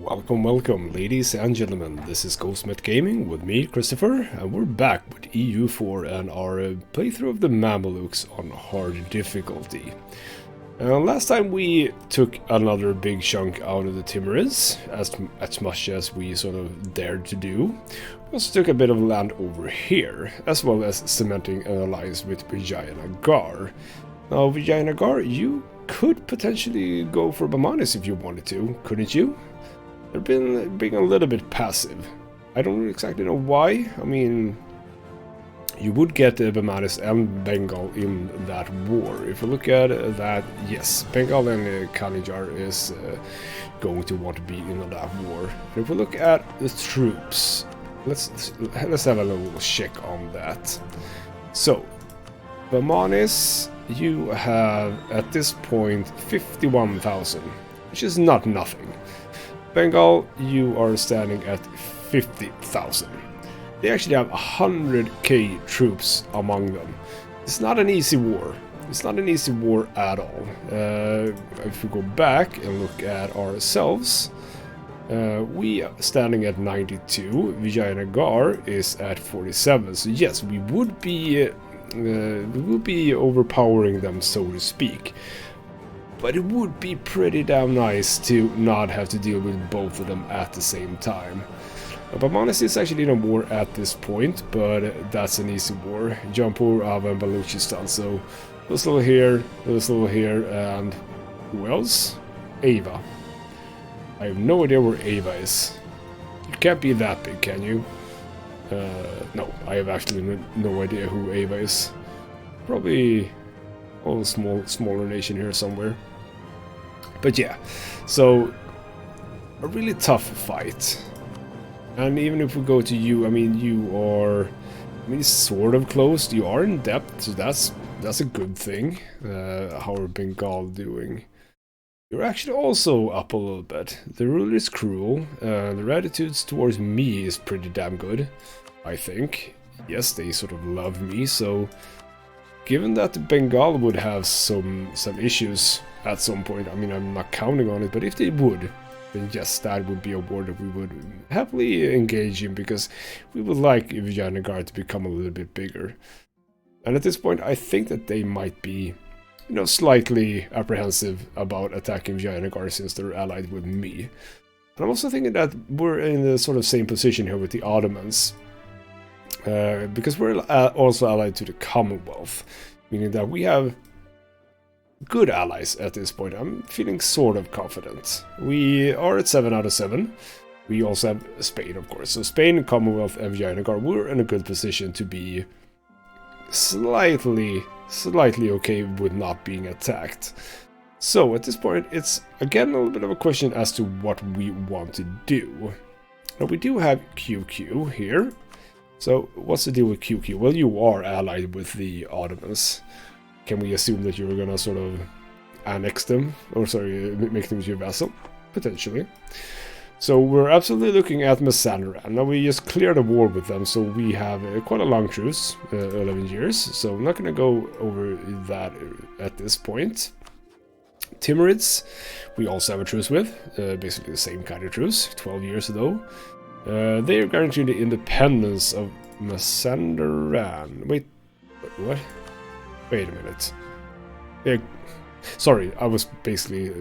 Welcome, ladies and gentlemen. This is GhostMet Gaming with me, Christopher, and we're back with EU4 and our playthrough of the Mamelukes on hard difficulty. Last time we took another big chunk out of the Timurids, as much as we sort of dared to do. We also took a bit of land over here, as well as cementing an alliance with Vijayanagar. Now, Vijayanagar, you could potentially go for Bamanis if you wanted to, couldn't you? They've been being a little bit passive. I don't exactly know why. I mean, you would get Bamanis and Bengal in that war. If you look at that, yes, Bengal and Kalijar is going to want to be in that war. If we look at the troops, let's have a little check on that. So, Bamanis, you have at this point 51,000, which is not nothing. Bengal, you are standing at 50,000. They actually have 100k troops among them. It's not an easy war. It's not an easy war at all. If we go back and look at ourselves, we are standing at 92. Vijayanagar is at 47. So yes, we would be overpowering them, so to speak. But it would be pretty damn nice to not have to deal with both of them at the same time. Bamanis is actually in a war at this point, but that's an easy war. Jampur, Ava, and Baluchistan. So this little here, and who else? Ava. I have no idea where Ava is. You can't be that big, can you? No, I have actually no idea who Ava is. Probably a smaller nation here somewhere. But yeah, so a really tough fight. And even if we go to you, I mean, you are, sort of close. You are in depth, so that's a good thing. How are Bengal doing? You're actually also up a little bit. The ruler is cruel. Their attitudes towards me is pretty damn good, I think. Yes, they sort of love me, so given that Bengal would have some issues at some point, I mean, I'm not counting on it, but if they would, then yes, that would be a war that we would happily engage in, because we would like Vijayanagar to become a little bit bigger. And at this point, I think that they might be, slightly apprehensive about attacking Vijayanagar since they're allied with me. And I'm also thinking that we're in the sort of same position here with the Ottomans. Because we're also allied to the Commonwealth, meaning that we have good allies at this point. I'm feeling sort of confident. We are at 7 out of 7. We also have Spain, of course. So Spain, Commonwealth, and Vijayanagar, we're in a good position to be slightly okay with not being attacked. So at this point, it's again a little bit of a question as to what we want to do. Now we do have QQ here. So, what's the deal with QQ? Well, you are allied with the Ottomans. Can we assume that you're gonna sort of annex them? Or, sorry, make them your vassal? Potentially. So, we're absolutely looking at Mazandaran. Now, we just cleared a war with them, so we have quite a long truce, 11 years. So, I'm not gonna go over that at this point. Timurids, we also have a truce with. Basically the same kind of truce, 12 years ago. They are guaranteeing the independence of Mazandaran. Wait, what? Wait a minute. Yeah, sorry, I was basically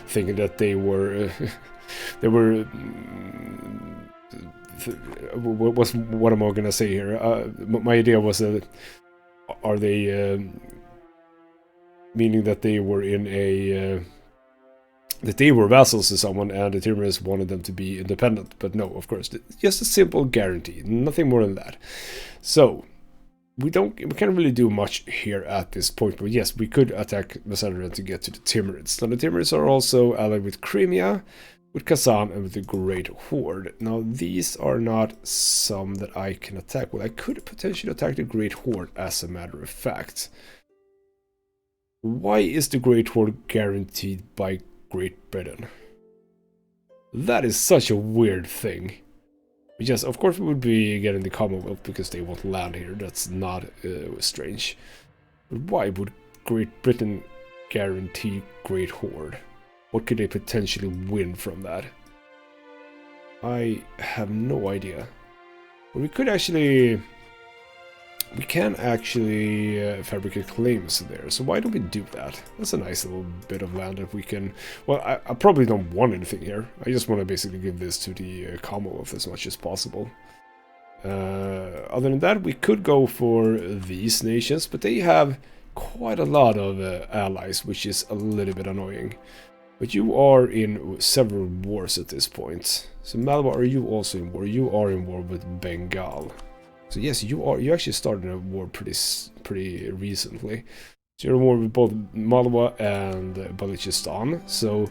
thinking that they were. What am I gonna say here? My idea was that are they meaning that they were in a. That they were vassals to someone and the Timurids wanted them to be independent. But no, of course, just a simple guarantee, nothing more than that. So, we can't really do much here at this point, but yes, we could attack Mazandaran to get to the Timurids. Now, the Timurids are also allied with Crimea, with Kazan, and with the Great Horde. Now, these are not some that I can attack. Well, I could potentially attack the Great Horde, as a matter of fact. Why is the Great Horde guaranteed by Great Britain? That is such a weird thing. Yes, of course we would be getting the Commonwealth because they want land here. That's not strange. But why would Great Britain guarantee Great Horde? What could they potentially win from that? I have no idea. But we could actually... We can actually fabricate claims there, so why don't we do that? That's a nice little bit of land that we can... Well, I probably don't want anything here. I just want to basically give this to the Commonwealth as much as possible. Other than that, we could go for these nations, but they have quite a lot of allies, which is a little bit annoying. But you are in several wars at this point. So Malabar, are you also in war? You are in war with Bengal. So yes, you are. You actually started a war pretty recently. So you're in war with both Malabar and Balochistan. So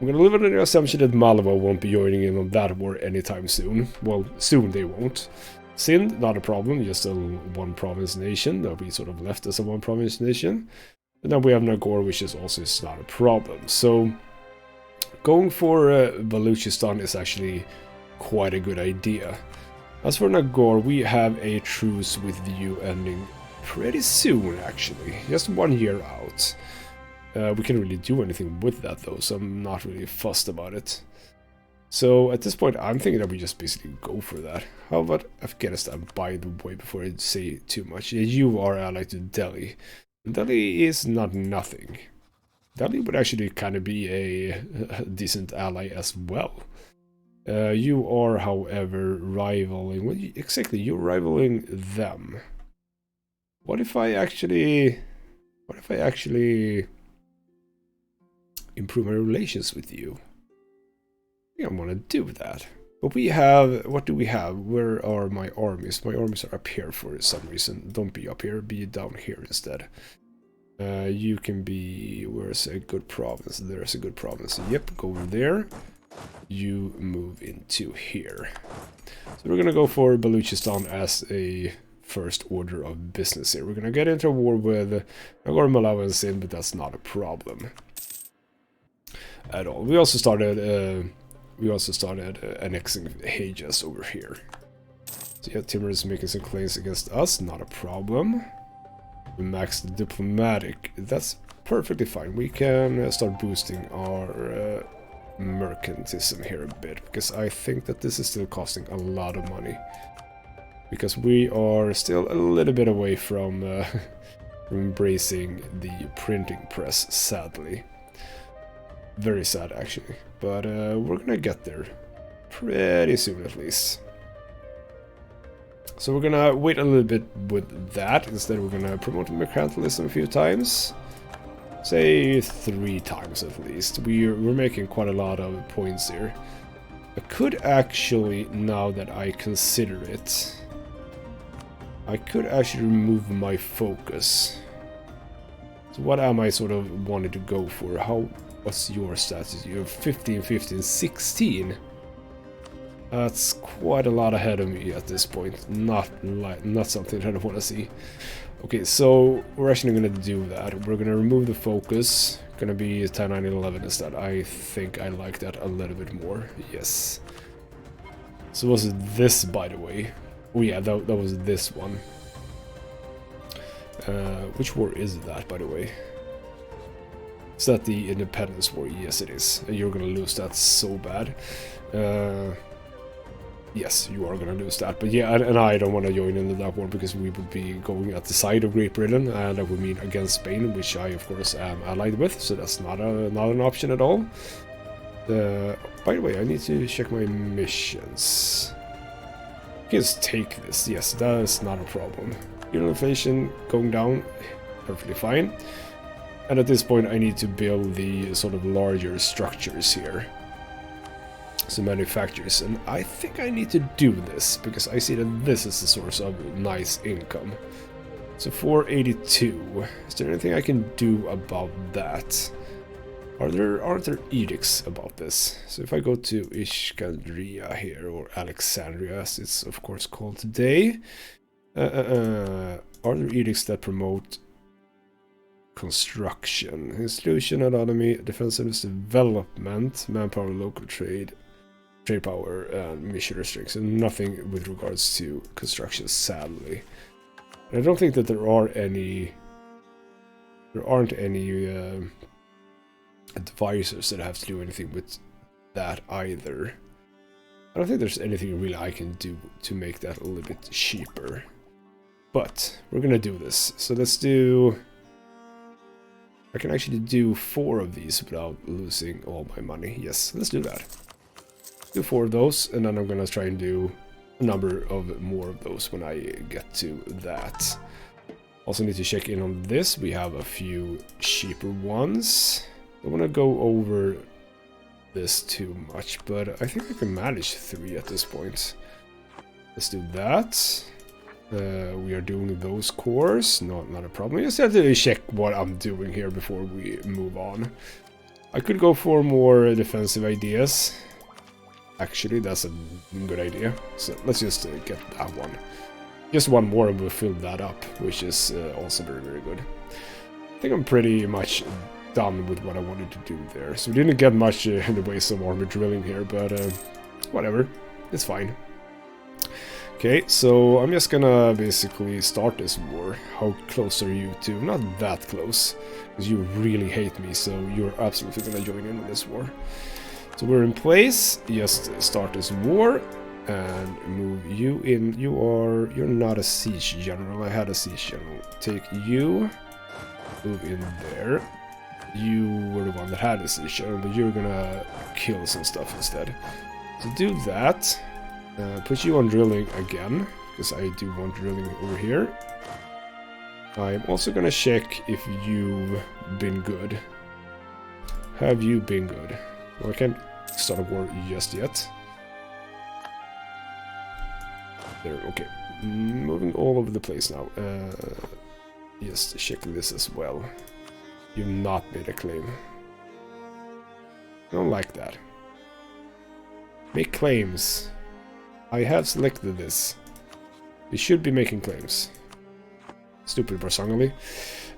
I'm gonna live under the assumption that Malabar won't be joining in on that war anytime soon. Well, soon they won't. Sind, not a problem, just a one province nation. That'll be sort of left as a one province nation. And then we have Nagor, which is also not a problem. So going for Balochistan is actually quite a good idea. As for Nagor, we have a truce with you ending pretty soon, actually. Just 1 year out. We can't really do anything with that, though, so I'm not really fussed about it. So, at this point, I'm thinking that we just basically go for that. How about Afghanistan, by the way, before I say too much? You are allied to Delhi. Delhi is not nothing. Delhi would actually kind of be a decent ally as well. You are, however, rivaling... Well, exactly, you're rivaling them. What if I actually improve my relations with you? I think I want to do that. But we have... What do we have? Where are my armies? My armies are up here for some reason. Don't be up here, be down here instead. You can be... Where's a good province? There's a good province. Yep, go over there. You move into here. So we're gonna go for Balochistan as a first order of business here. We're gonna get into a war with Nagor, Malawi and Sind, but that's not a problem at all. We also started annexing Hejaz over here. So yeah, Timur is making some claims against us, not a problem. We maxed diplomatic. That's perfectly fine. We can start boosting our mercantism here a bit, because I think that this is still costing a lot of money, because we are still a little bit away from embracing the printing press, sadly. Very sad, actually, but we're gonna get there pretty soon at least. So we're gonna wait a little bit with that. Instead, we're gonna promote mercantilism a few times. Say 3 times at least. We're making quite a lot of points here. I could actually, now that I consider it, I could actually remove my focus. So what am I sort of wanting to go for? What's your status? You're 15, 15, 16. That's quite a lot ahead of me at this point. Not something that I want to see. Okay, so we're actually going to do that. We're going to remove the focus. Going to be 10, 9, 11 instead. I think I like that a little bit more. Yes. So was it this, by the way? Oh yeah, that was this one. Which war is that, by the way? Is that the Independence War? Yes, it is. You're going to lose that so bad. Yes, you are going to lose that. But yeah, and I don't want to join into that war, because we would be going at the side of Great Britain, and that would mean against Spain, which I, of course, am allied with. So that's not an option at all. By the way, I need to check my missions. I can just take this. Yes, that is not a problem. Unit inflation going down, perfectly fine. And at this point, I need to build the sort of larger structures here. So manufacturers, and I think I need to do this because I see that this is the source of nice income. So 482. Is there anything I can do about that? Aren't there edicts about this? So if I go to Iskandria here, or Alexandria as it's of course called today, are there edicts that promote construction, institution, autonomy, defensiveness, development, manpower, local trade power, and mission restrictions? Nothing with regards to construction, sadly. And I don't think that there aren't any advisors that have to do anything with that either. I don't think there's anything really I can do to make that a little bit cheaper. But we're gonna do this. So let's do... I can actually do 4 of these without losing all my money. Yes, let's do that. Do 4 of those, and then I'm gonna try and do a number of more of those when I get to that. Also need to check in on this. We have a few cheaper ones. Don't want to go over this too much, but I think I can manage 3 at this point. Let's do that. We are doing those cores, not a problem. I just have to check what I'm doing here before we move on. I could go for more defensive ideas. Actually, that's a good idea. So let's just get that one. Just one more and we'll fill that up, which is also very, very good. I think I'm pretty much done with what I wanted to do there. So we didn't get much in the way of armor drilling here, but whatever. It's fine. Okay, so I'm just gonna basically start this war. How close are you to? Not that close, because you really hate me, so you're absolutely gonna join in on this war. So we're in place. Just start this war and move you in. You're not a siege general. I had a siege general. Take you, move in there. You were the one that had a siege general, but you're gonna kill some stuff instead. So do that. Put you on drilling again, because I do want drilling over here. I'm also gonna check if you've been good. Have you been good? Well, I can't start a war just yet. There, okay. Moving all over the place now. Just check this as well. You've not made a claim. I don't like that. Make claims. I have selected this. We should be making claims. Stupid Barsangali.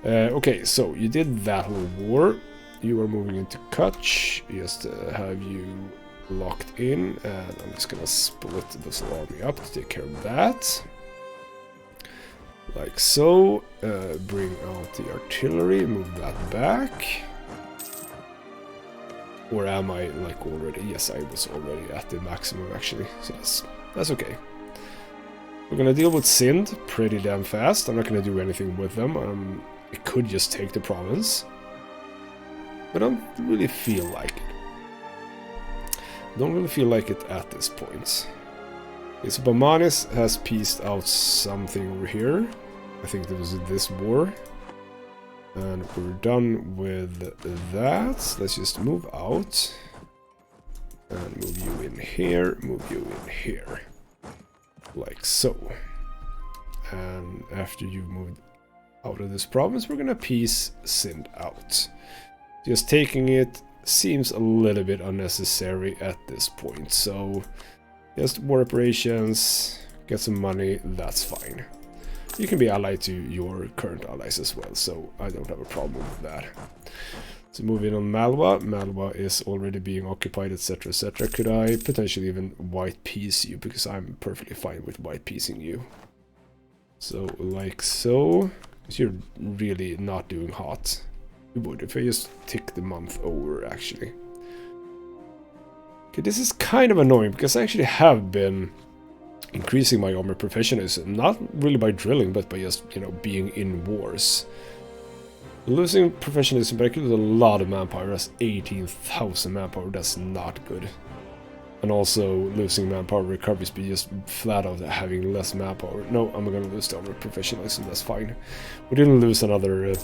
Okay, so you did that whole war. You are moving into Kutch. Just have you locked in. And I'm just gonna split this army up to take care of that. Like so. Bring out the artillery. Move that back. Or am I like already? Yes, I was already at the maximum actually. So that's okay. We're gonna deal with Sind pretty damn fast. I'm not gonna do anything with them. I could just take the province. But I don't really feel like it. Don't really feel like it at this point. Okay, so Bamanis has pieced out something over here. I think there was this war. And we're done with that. Let's just move out. And move you in here, move you in here. Like so. And after you've moved out of this province, we're gonna piece Sind out. Just taking it seems a little bit unnecessary at this point. So, just war operations, get some money, that's fine. You can be allied to your current allies as well, so I don't have a problem with that. So move in on Malwa. Malwa is already being occupied, etc, etc. Could I potentially even white piece you, because I'm perfectly fine with white piecing you. So like so, because you're really not doing hot. You would if I just tick the month over actually. Okay, this is kind of annoying because I actually have been increasing my armor professionalism, not really by drilling, but by just, you know, being in wars. Losing professionalism, but I could lose a lot of manpower. That's 18,000 manpower, that's not good. And also losing manpower recovery speed, just flat out having less manpower. No, I'm gonna lose the armor professionalism, that's fine. We didn't lose another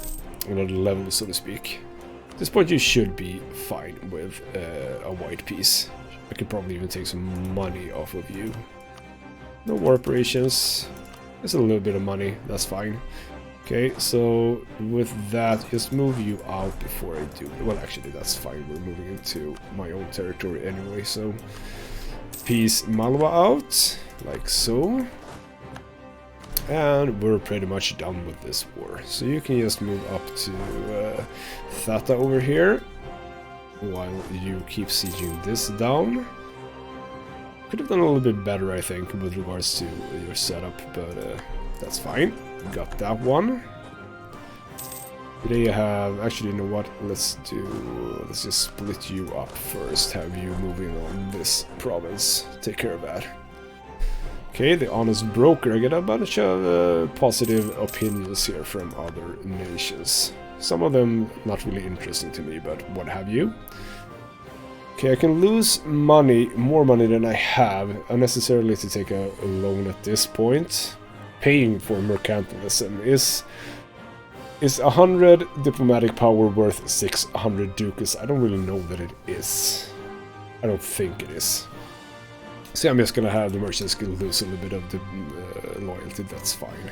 level, so to speak. At this point you should be fine with a white piece. I could probably even take some money off of you. No war operations. Just a little bit of money, that's fine. Okay, so with that, just move you out before I do. Well, actually, that's fine. We're moving into my own territory anyway, so piece Malwa out, like so. And we're pretty much done with this war. So you can just move up to Thata over here, while you keep sieging this down. Could have done a little bit better, I think, with regards to your setup, but that's fine. Got that one. They have, actually, you know what, let's just split you up first, have you move in on this province, take care of that. Okay, the honest broker, I get a bunch of positive opinions here from other nations. Some of them not really interesting to me, but what have you. Okay, I can lose money, more money than I have, unnecessarily to take a loan at this point. Paying for mercantilism is 100 diplomatic power worth 600 ducats? I don't really know that it is. I don't think it is. So I'm just gonna have the merchants lose a little bit of the loyalty, that's fine.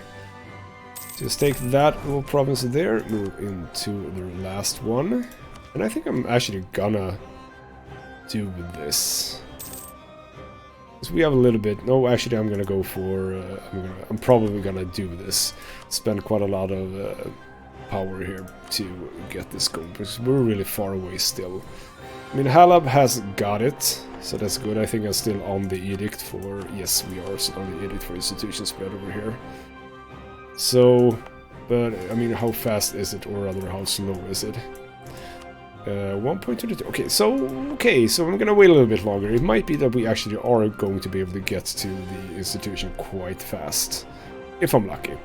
Just take that little province there, move into the last one. And I think I'm actually gonna do this. Because we have a little bit... No, actually I'm gonna go for... I'm probably gonna do this. Spend quite a lot of... power here to get this going, because we're really far away still. I mean, Halab has got it, so that's good. I think I'm still on the edict for... Yes, we are still on the edict for institution spread over here. So, but, I mean, how fast is it, or rather, how slow is it? 1.22. Okay, so I'm gonna wait a little bit longer. It might be that we actually are going to be able to get to the institution quite fast, if I'm lucky.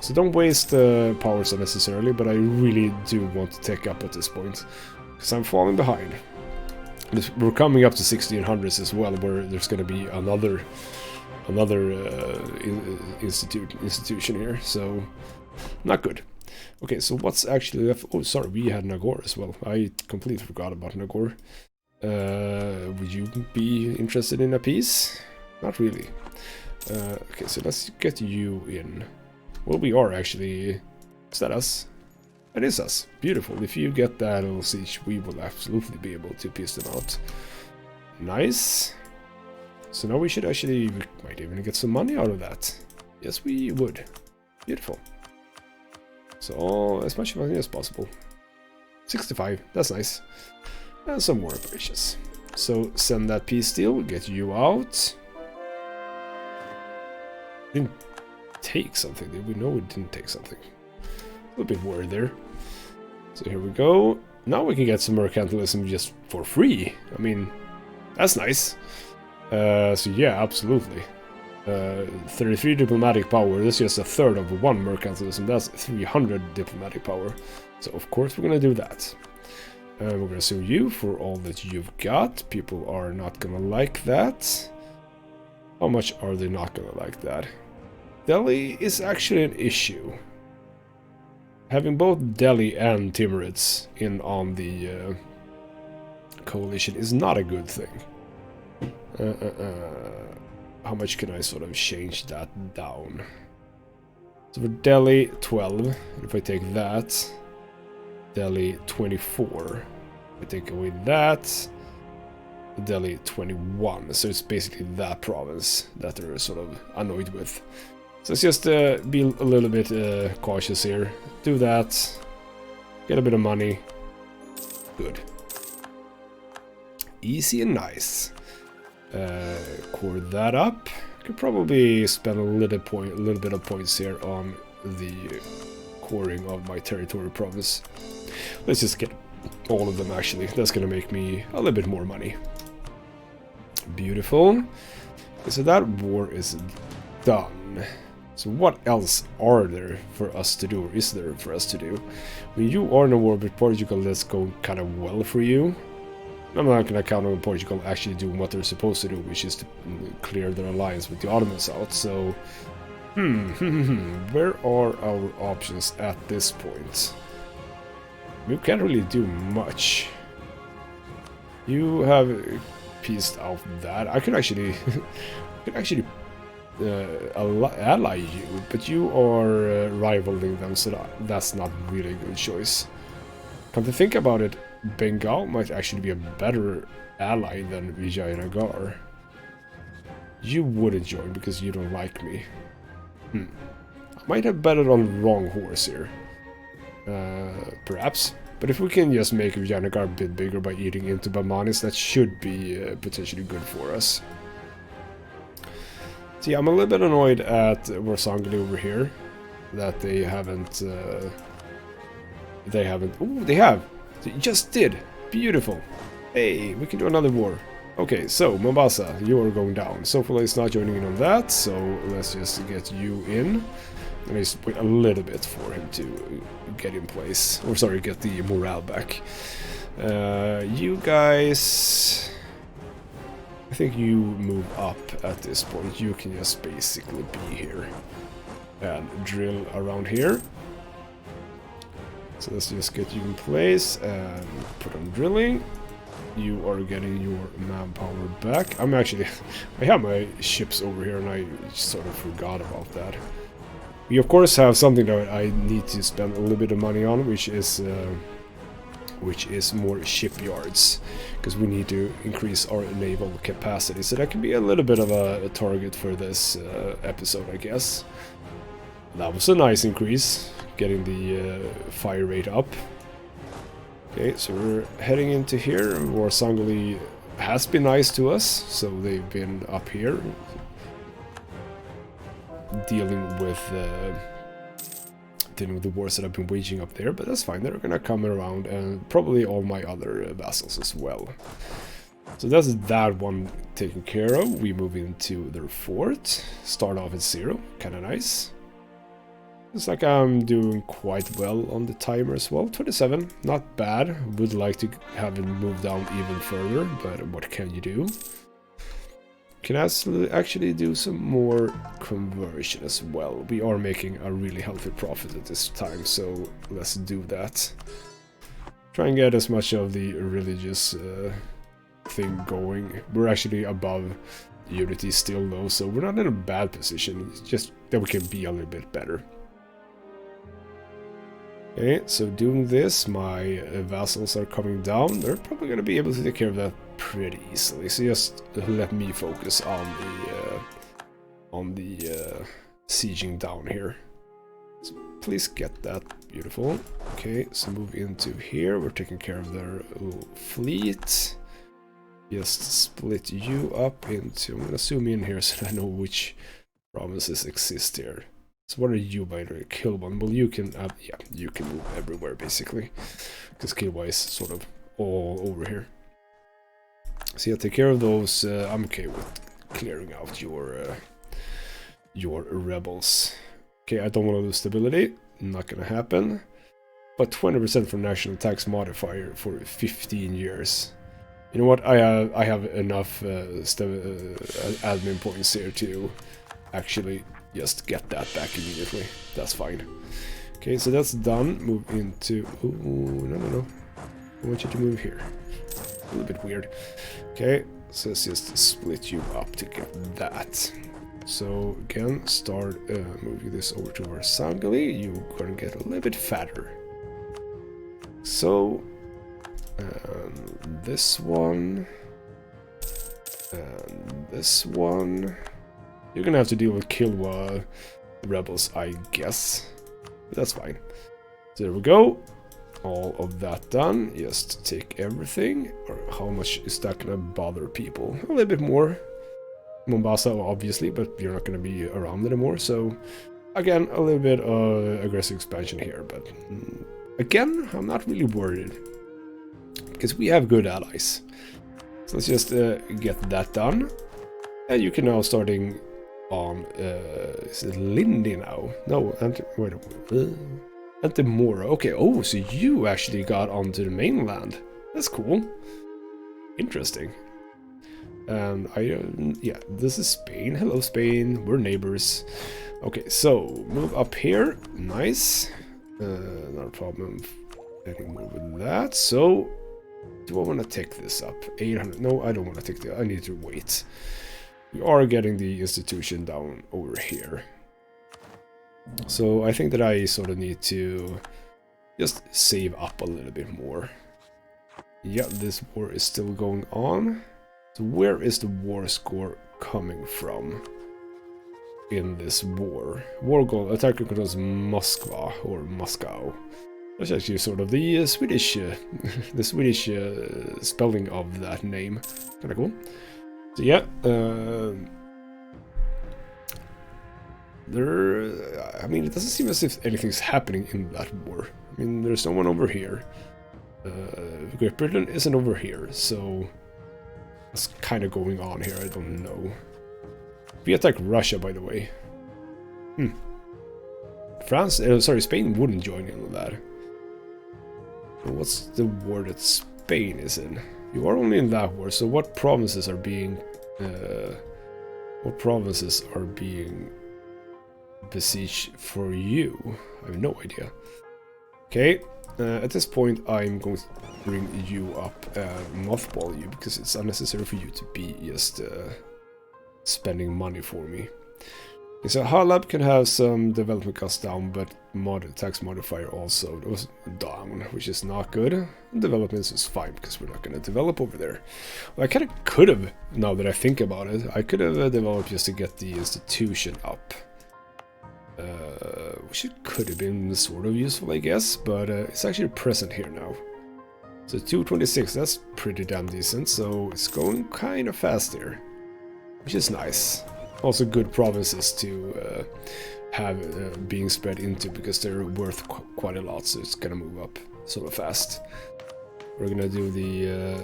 So don't waste powers unnecessarily, but I really do want to take up at this point, because I'm falling behind. We're coming up to 1600s as well, where there's going to be another institution here, so not good. Okay, so what's actually left? Oh, sorry, we had Nagor as well. I completely forgot about Nagor. Would you be interested in a piece? Not really. Okay, so let's get you in. Well, we are actually... Is that us? It is us. Beautiful. If you get that little siege, we will absolutely be able to piece them out. Nice. So now we should actually... We might even get some money out of that. Yes, we would. Beautiful. So, as much money as possible. 65. That's nice. And some more operations. So, send that peace deal. Get you out. Didn't take something, did we? No, it didn't take something. A little bit worried there. So here we go. Now we can get some mercantilism just for free. I mean, that's nice. So yeah, absolutely. 33 diplomatic power. That's just a third of one mercantilism. That's 300 diplomatic power. So of course we're gonna do that. We're gonna sue you for all that you've got. People are not gonna like that. How much are they not gonna like that? Delhi is actually an issue. Having both Delhi and Timurids in on the coalition is not a good thing. How much can I sort of change that down? So for Delhi, 12. If I take that, Delhi, 24. If I take away that, Delhi, 21. So it's basically that province that they're sort of annoyed with. So let's just be a little bit cautious here. Do that. Get a bit of money. Good. Easy and nice. Core that up. Could probably spend a little bit of points here on the coring of my territory province. Let's just get all of them actually. That's gonna make me a little bit more money. Beautiful. So that war is done. So what else are there for us to do, or is there for us to do? I mean, you are in a war with Portugal that's going kind of well for you. I'm not going to count on Portugal actually doing what they're supposed to do, which is to clear their alliance with the Ottomans out. So, where are our options at this point? We can't really do much. You have pieced out that. I could actually, ally you, but you are rivaling them, so that's not really a good choice. Come to think about it, Bengal might actually be a better ally than Vijayanagar. You wouldn't join because you don't like me. I might have betted on the wrong horse here. Perhaps. But if we can just make Vijayanagar a bit bigger by eating into Bamanis, that should be potentially good for us. See, I'm a little bit annoyed at Warsangli over here, that they haven't They haven't. Oh, they have. They just did. Beautiful. Hey, we can do another war. Okay, so Mombasa, you are going down. Sofala is not joining in on that, so let's just get you in. And just wait a little bit for him to get in place. Or sorry, get the morale back. You guys... I think you move up at this point. You can just basically be here. And drill around here. So let's just get you in place and put on drilling. You are getting your manpower back. I'm actually... I have my ships over here and I sort of forgot about that. We of course have something that I need to spend a little bit of money on, which is more shipyards. Because we need to increase our naval capacity. So that can be a little bit of a target for this episode, I guess. That was a nice increase, getting the fire rate up. Okay, so we're heading into here. Warsangali has been nice to us, so they've been up here dealing with the wars that I've been waging up there, but that's fine. They're gonna come around, and probably all my other vassals as well. So that's that one taken care of. We move into their fort, start off at 0, kind of nice. Looks like I'm doing quite well on the timer as well. 27, not bad. Would like to have it move down even further, but what can you do? Can actually do some more conversion as well. We are making a really healthy profit at this time, so let's do that. Try and get as much of the religious thing going. We're actually above unity still though, so we're not in a bad position. It's just that we can be a little bit better. Okay, so doing this, my vassals are coming down. They're probably going to be able to take care of that pretty easily. So just let me focus on the sieging down here. So please get that. Beautiful. Okay, so move into here. We're taking care of their little fleet. Just split you up into... I'm going to zoom in here so that I know which provinces exist here. So what are you by the way? Kill one? Well, you can, yeah, you can move everywhere basically, because Kilwa is sort of all over here. So yeah, take care of those. I'm okay with clearing out your rebels. Okay, I don't want to lose stability. Not gonna happen. But 20% for national tax modifier for 15 years. You know what? I have enough admin points here to actually just get that back immediately. That's fine. Okay, so that's done. Move into... Oh, no. I want you to move here. A little bit weird. Okay, so let's just split you up to get that. So again, start moving this over to our Sangali. You're gonna get a little bit fatter. So, this one, and this one. You're gonna have to deal with Kilwa rebels, I guess. But that's fine. So there we go. All of that done. Just take everything. Or how much is that gonna bother people? A little bit more. Mombasa, obviously, but you're not gonna be around anymore. So, again, a little bit of aggressive expansion here. But, again, I'm not really worried. Because we have good allies. So let's just get that done. And you can now starting... on is it Lindy now? No, wait a minute. Antemora. Okay, oh, so you actually got onto the mainland. That's cool. Interesting. And yeah, this is Spain. Hello, Spain. We're neighbors. Okay, so move up here. Nice. Not a problem getting more with that. So, do I want to take this up? 800. No, I don't want to take that. I need to wait. We are getting the institution down over here. So I think that I sort of need to just save up a little bit more. Yeah, this war is still going on. So where is the war score coming from in this war? War goal, attacker controls Moskva or Moscow. That's actually sort of the Swedish, spelling of that name. Kind of cool. So yeah, I mean, it doesn't seem as if anything's happening in that war. I mean, there's no one over here. Great Britain isn't over here, so what's kind of going on here? I don't know. We attack Russia, by the way. France, sorry, Spain wouldn't join in on that. What's the war that Spain is in? You are only in that war, so what provinces are being besieged for you? I have no idea. Okay, at this point I'm going to bring you up and mothball you because it's unnecessary for you to be just spending money for me. Okay, so Halab can have some development costs down, but tax modifier also goes down, which is not good. Development is fine because we're not going to develop over there. Well, I kind of could have, now that I think about it, I could have developed just to get the institution up. Which it could have been sort of useful, I guess, but it's actually present here now. So 226, that's pretty damn decent, so it's going kind of fast here, which is nice. Also good provinces to have being spread into because they're worth quite a lot, so it's gonna move up sort of fast. We're gonna do the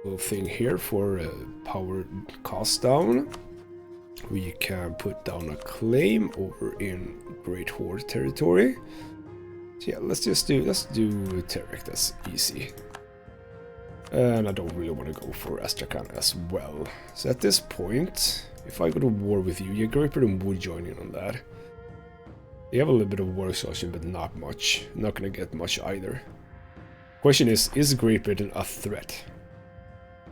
little thing here for power cost down. We can put down a claim over in Great Horde territory. So yeah, let's do Terek, that's easy. And I don't really want to go for Astrakhan as well. So at this point, if I go to war with you, Great Britain would join in on that. They have a little bit of war exhaustion, but not much. Not gonna get much either. Question is Great Britain a threat?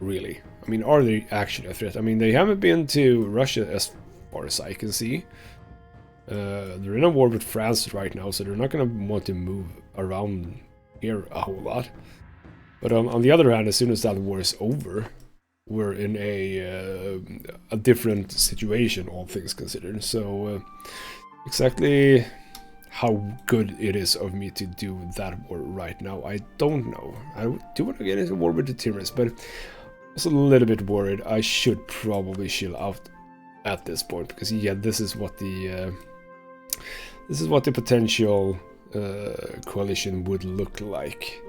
Really? I mean, are they actually a threat? I mean, they haven't been to Russia as far as I can see. They're in a war with France right now, so they're not going to want to move around here a whole lot. But on the other hand, as soon as that war is over, we're in a different situation, all things considered. So exactly how good it is of me to do that war right now, I don't know. I do want to get into war with the Timors, but I was a little bit worried. I should probably chill out at this point because yeah, this is what the potential coalition would look like.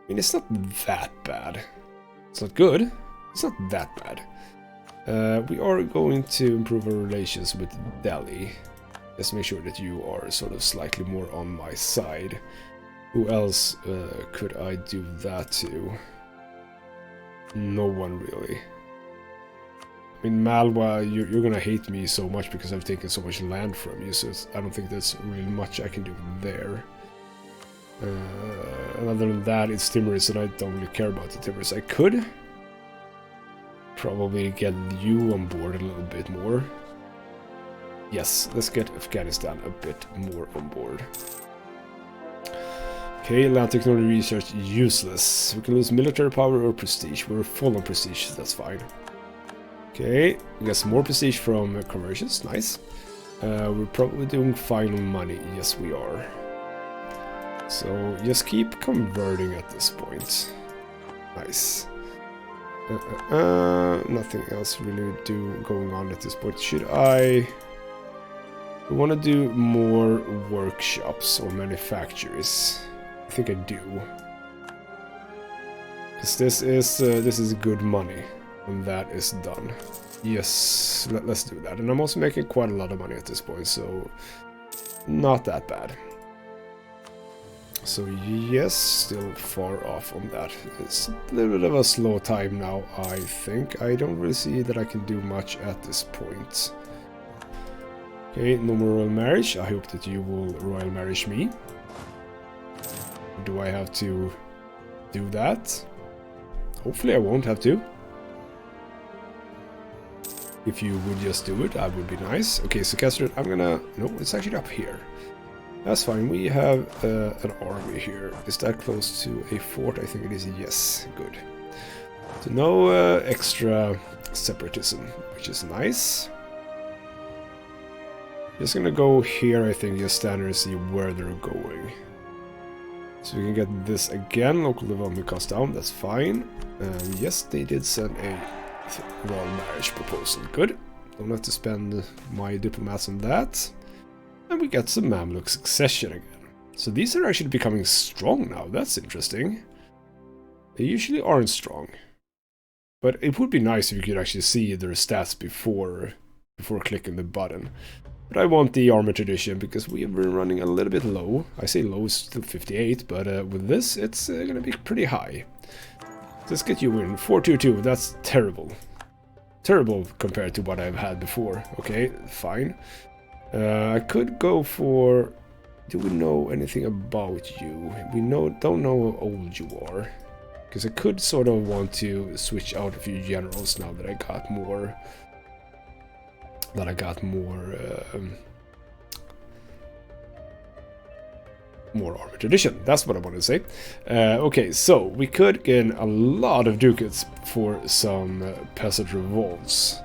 I mean, it's not that bad. It's not good. It's not that bad. We are going to improve our relations with Delhi. Let's make sure that you are sort of slightly more on my side. Who else could I do that to? No one really. I mean, Malwa, you're gonna hate me so much because I've taken so much land from you, so I don't think there's really much I can do there. And other than that, it's Timorous, and I don't really care about the Timorous. I could probably get you on board a little bit more. Yes, let's get Afghanistan a bit more on board. Okay, land technology research useless. We can lose military power or prestige. We're full on prestige, so that's fine. Okay, we got some more prestige from conversions, nice. We're probably doing final money, yes we are. So just keep converting at this point. Nice. Nothing else really going on at this point. Should I want to do more workshops or manufacturers? I think I do, because this is good money when that is done. Yes, let's do that. And I'm also making quite a lot of money at this point, so not that bad. So yes, still far off on that. It's a little bit of a slow time now, I think. I don't really see that I can do much at this point. Okay, no more royal marriage. I hope that you will royal marriage me. Do I have to do that? Hopefully I won't have to. If you would just do it, that would be nice. Okay, so Castro, I'm gonna... No, it's actually up here. That's fine. We have an army here. Is that close to a fort? I think it is. Yes, good. So no extra separatism, which is nice. Just gonna go here, I think, just stand and see where they're going. So we can get this again. Local development cost down, that's fine. Yes, they did send a royal marriage proposal. Good. Don't have to spend my diplomats on that. And we get some Mamluk succession again. So these are actually becoming strong now. That's interesting. They usually aren't strong. But it would be nice if you could actually see their stats before clicking the button. But I want the armor tradition because we have been running a little bit low. I say low is still 58, but with this it's going to be pretty high. Let's get you in. 422, that's terrible. Terrible compared to what I've had before. Okay, fine. I could go for... Do we know anything about you? We don't know how old you are. Because I could sort of want to switch out a few generals now that I got more... more armor tradition. That's what I want to say. Okay, so we could gain a lot of ducats for some peasant revolts.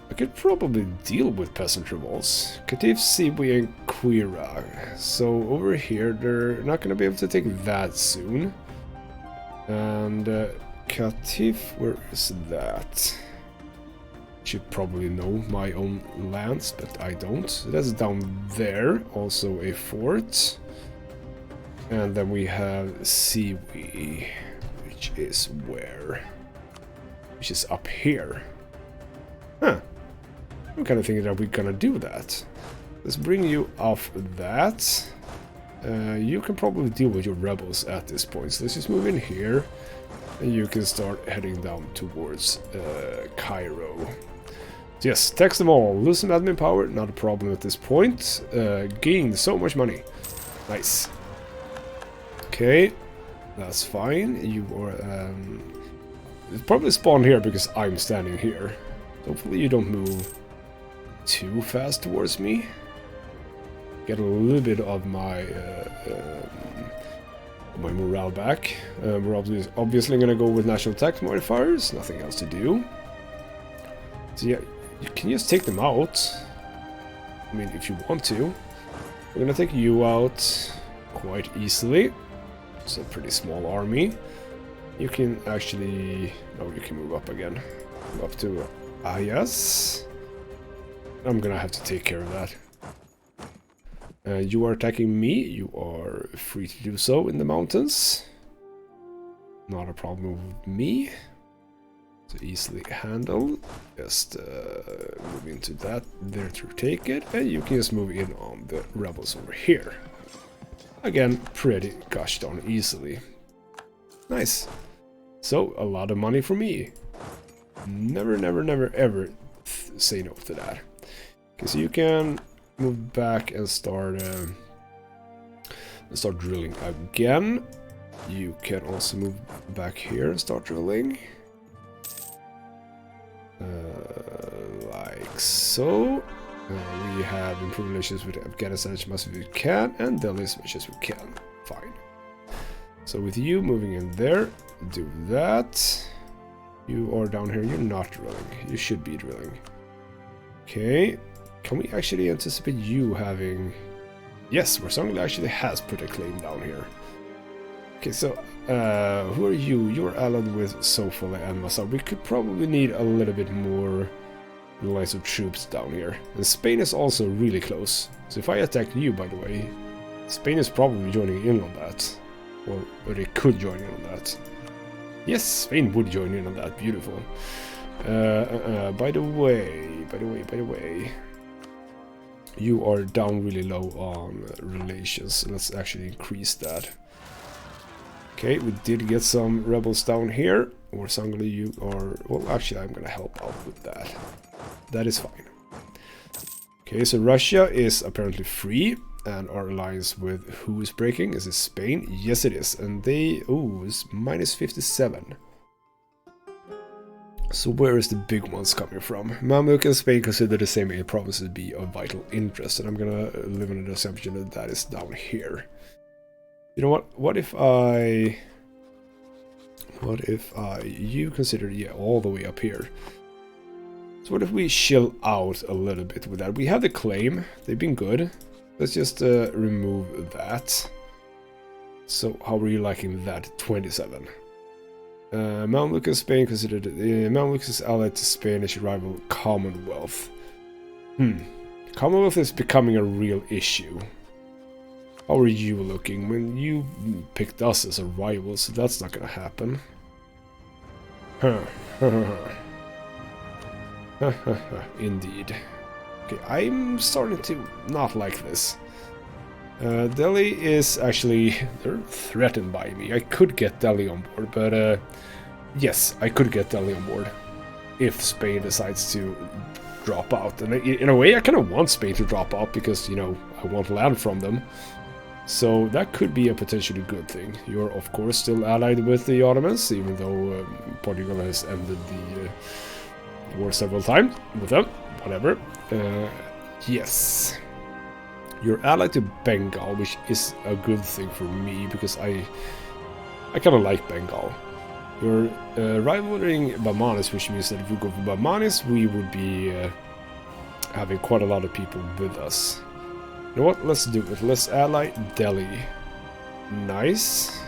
I could probably deal with peasant revolts. Katif, Sibi, and Quira. So over here, they're not going to be able to take that soon. And Katif, where is that? Should probably know my own lands, but I don't. So that's down there, also a fort. And then we have Siwi, which is where? Which is up here. Huh. I'm kind of thinking that we're gonna do that. Let's bring you off that. You can probably deal with your rebels at this point. So let's just move in here. And you can start heading down towards Cairo. Yes, tax them all. Lose some admin power, not a problem at this point. Gain so much money. Nice. Okay, that's fine. You are... It's probably spawned here because I'm standing here. Hopefully you don't move too fast towards me. Get a little bit of my morale back. We're obviously going to go with national tax modifiers. Nothing else to do. So yeah, you can just take them out. I mean, if you want to. We're going to take you out quite easily. It's a pretty small army. You can actually... No, you can move up again. Move up to... yes. I'm going to have to take care of that. You are attacking me. You are free to do so in the mountains. Not a problem with me. So easily handle. Just move into that there to take it. And you can just move in on the rebels over here. Again, pretty gosh darn easily. Nice. So, a lot of money for me. Never, never, never, ever say no to that. Okay, so you can move back and start drilling again. You can also move back here and start drilling. Like so. We have improved relations with Afghanistan as much as we can, and Delhi as much as we can. Fine. So with you moving in there, do that. You are down here, you're not drilling. You should be drilling. Okay. Can we actually anticipate you having... Yes, Warsangla actually has put a claim down here. Okay, so who are you? You're allied with Sofala and Massa. We could probably need a little bit more lines of troops down here. And Spain is also really close. So if I attack you, by the way, Spain is probably joining in on that. Or they could join in on that. Yes, Spain would join in on that. Beautiful. By the way, you are down really low on relations. Let's actually increase that. Okay, we did get some rebels down here. Or Sangli, you are... Well, actually, I'm gonna help out with that. That is fine. Okay, so Russia is apparently free. And our alliance with who is breaking? Is it Spain? Yes, it is. And they... Oh, it's minus 57. So where is the big ones coming from? Mamluk and Spain consider the same 8 provinces be of vital interest. And I'm gonna live in the assumption that that is down here. You know what? What if I... You consider, yeah, all the way up here. So what if we chill out a little bit with that? We have the claim. They've been good. Let's just remove that. So how are you liking that? 27. Mamluk and Spain considered... Mamluk is allied to Spanish rival Commonwealth. Commonwealth is becoming a real issue. How are you looking? When you picked us as a rival, so that's not gonna happen. Huh. Indeed. Okay, I'm starting to not like this. Delhi is actually... they're threatened by me. I could get Delhi on board, but yes, I could get Delhi on board if Spain decides to drop out. And in a way, I kind of want Spain to drop out because, you know, I want land from them. So that could be a potentially good thing. You're, of course, still allied with the Ottomans, even though Portugal has ended the war several times with them. Whatever. Yes. You're allied to Bengal, which is a good thing for me, because I kind of like Bengal. You're rivaling Bamanis, which means that if we go for Bamanis, we would be having quite a lot of people with us. You know what? Let's do it. Let's ally Delhi. Nice.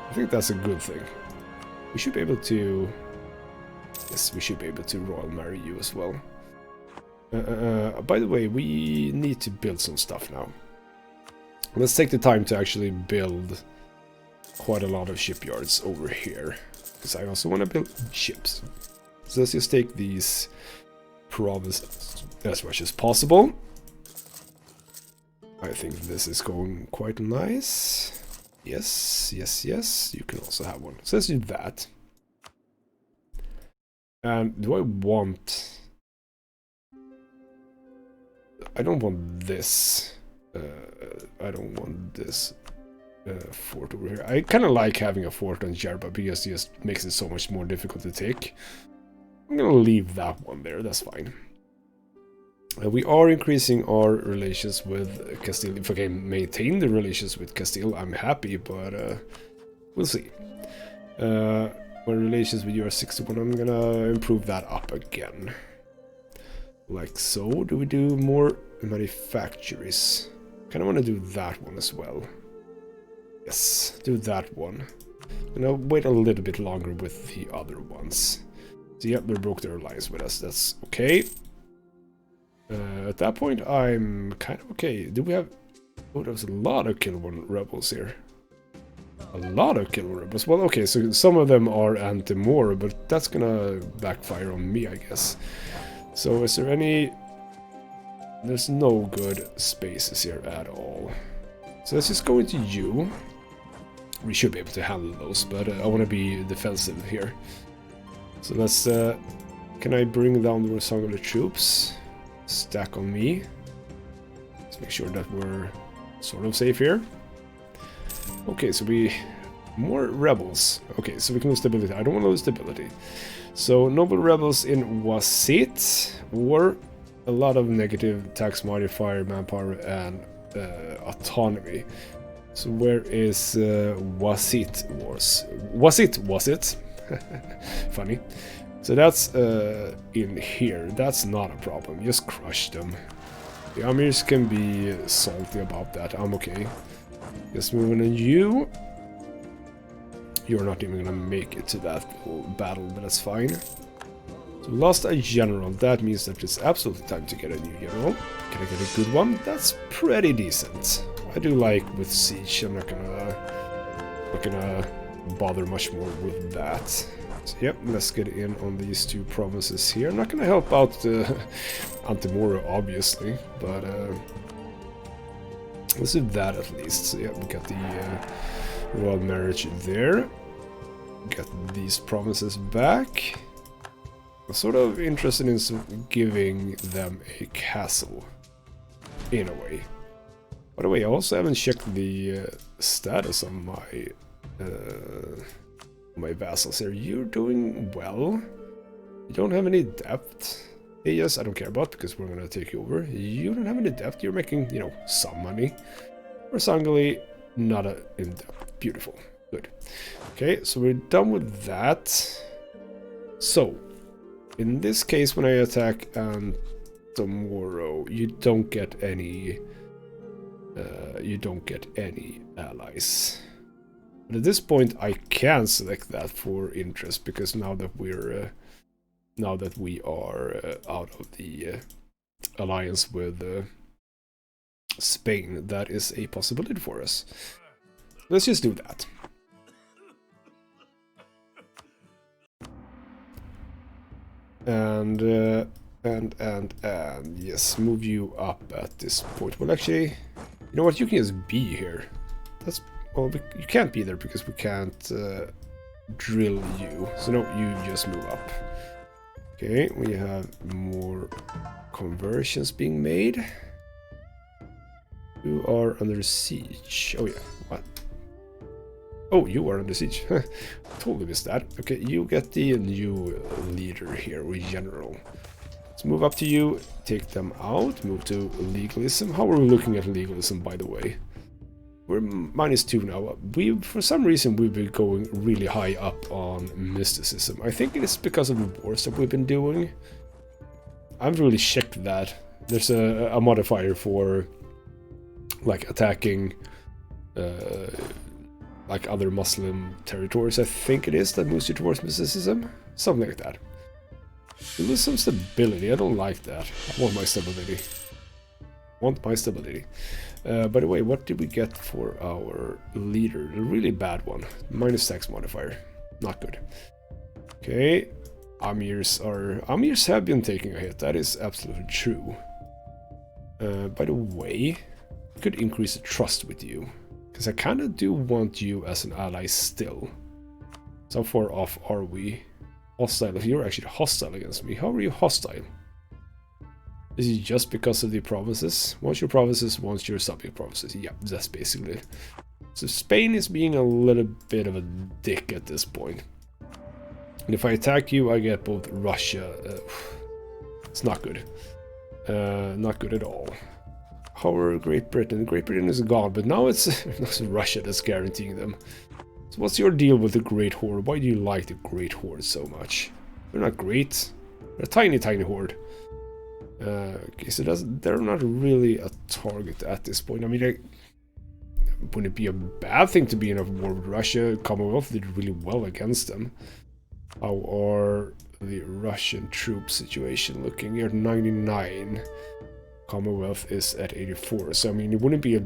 I think that's a good thing. We should be able to... yes, we should be able to royal marry you as well. By the way, we need to build some stuff now. Let's take the time to actually build quite a lot of shipyards over here, because I also want to build ships. So let's just take these provinces as much as possible. I think this is going quite nice. Yes, yes, yes. You can also have one. So let's do that. And do I want... I don't want this. I don't want this fort over here. I kind of like having a fort on Jerba because it just makes it so much more difficult to take. I'm gonna leave that one there. That's fine. We are increasing our relations with Castile. If I can maintain the relations with Castile, I'm happy, but we'll see. My relations with you are 61. I'm gonna improve that up again. Like so. Do we do more manufactories? Kind of want to do that one as well. Yes, do that one. And I'll wait a little bit longer with the other ones. So yeah, they broke their alliance with us. That's okay. At that point, I'm kind of okay. Do we have... oh, there's a lot of Kill One rebels here. A lot of Kill One rebels. Well, okay, so some of them are anti-Moro, but that's gonna backfire on me, I guess. So is there any... there's no good spaces here at all. So let's just go into you. We should be able to handle those, but I want to be defensive here. So let's... can I bring down the Rosangular troops? Stack on me. Let's make sure that we're sort of safe here. Okay, so we... more rebels. Okay, so we can lose stability. I don't want to lose stability. So, noble rebels in Wasit, or a lot of negative tax modifier, manpower, and autonomy. So, where is Wasit wars? Wasit was it? Funny. So that's in here. That's not a problem. Just crush them. The Amirs can be salty about that. I'm okay. Just moving on you. You're not even gonna make it to that battle, but that's fine. So lost a general. That means that it's absolutely time to get a new general. Can I get a good one? That's pretty decent. I do like with siege. I'm not gonna bother much more with that. So, yep, let's get in on these two provinces here. I'm not gonna help out Antimoro, obviously, but let's do that at least. So yeah, we got the royal marriage there. Get these provinces back. I'm sort of interested in giving them a castle, in a way. By the way, I also haven't checked the status on my vassals here. You're doing well. You don't have any debt. Yes, I don't care about because we're gonna take you over. You don't have any debt. You're making, you know, some money. Rosangali, not in debt. Beautiful. Good. Okay, so we're done with that. So, in this case, when I attack tomorrow, you don't get any allies. But at this point, I can select that for interest because now that we are out of the alliance with Spain, that is a possibility for us. Let's just do that. And yes, move you up at this point. Well, actually, you know what? You can just be here. That's, well, you can't be there because we can't drill you. So no, you just move up. Okay, we have more conversions being made. You are under siege. Oh yeah, what? Oh, you are under siege. Totally missed that. Okay, you get the new leader here, or general. Let's move up to you, take them out, move to legalism. How are we looking at legalism, by the way? We're -2 now. For some reason, we've been going really high up on mysticism. I think it is because of the wars that we've been doing. I haven't really checked that. There's a modifier for like attacking like other Muslim territories, I think it is, that moves you towards mysticism. Something like that. You lose some stability. I don't like that. I want my stability. By the way, what did we get for our leader? A really bad one. -tax modifier. Not good. Okay. Amirs have been taking a hit. That is absolutely true. By the way, I could increase the trust with you. Because I kind of do want you as an ally still. So far off are we? Hostile. If you're actually hostile against me, how are you hostile? Is it just because of the provinces? Once your provinces, once your subject provinces. Yeah, that's basically it. So Spain is being a little bit of a dick at this point. And if I attack you, I get both Russia. It's not good. Not good at all. How are Great Britain? Great Britain is gone, but now it's Russia that's guaranteeing them. So what's your deal with the Great Horde? Why do you like the Great Horde so much? They're not great. They're a tiny, tiny horde. Okay, so they're not really a target at this point. I mean, wouldn't it be a bad thing to be in a war with Russia? Commonwealth did really well against them. How are the Russian troop situation looking? You're at 99. Commonwealth is at 84. So, I mean, it wouldn't be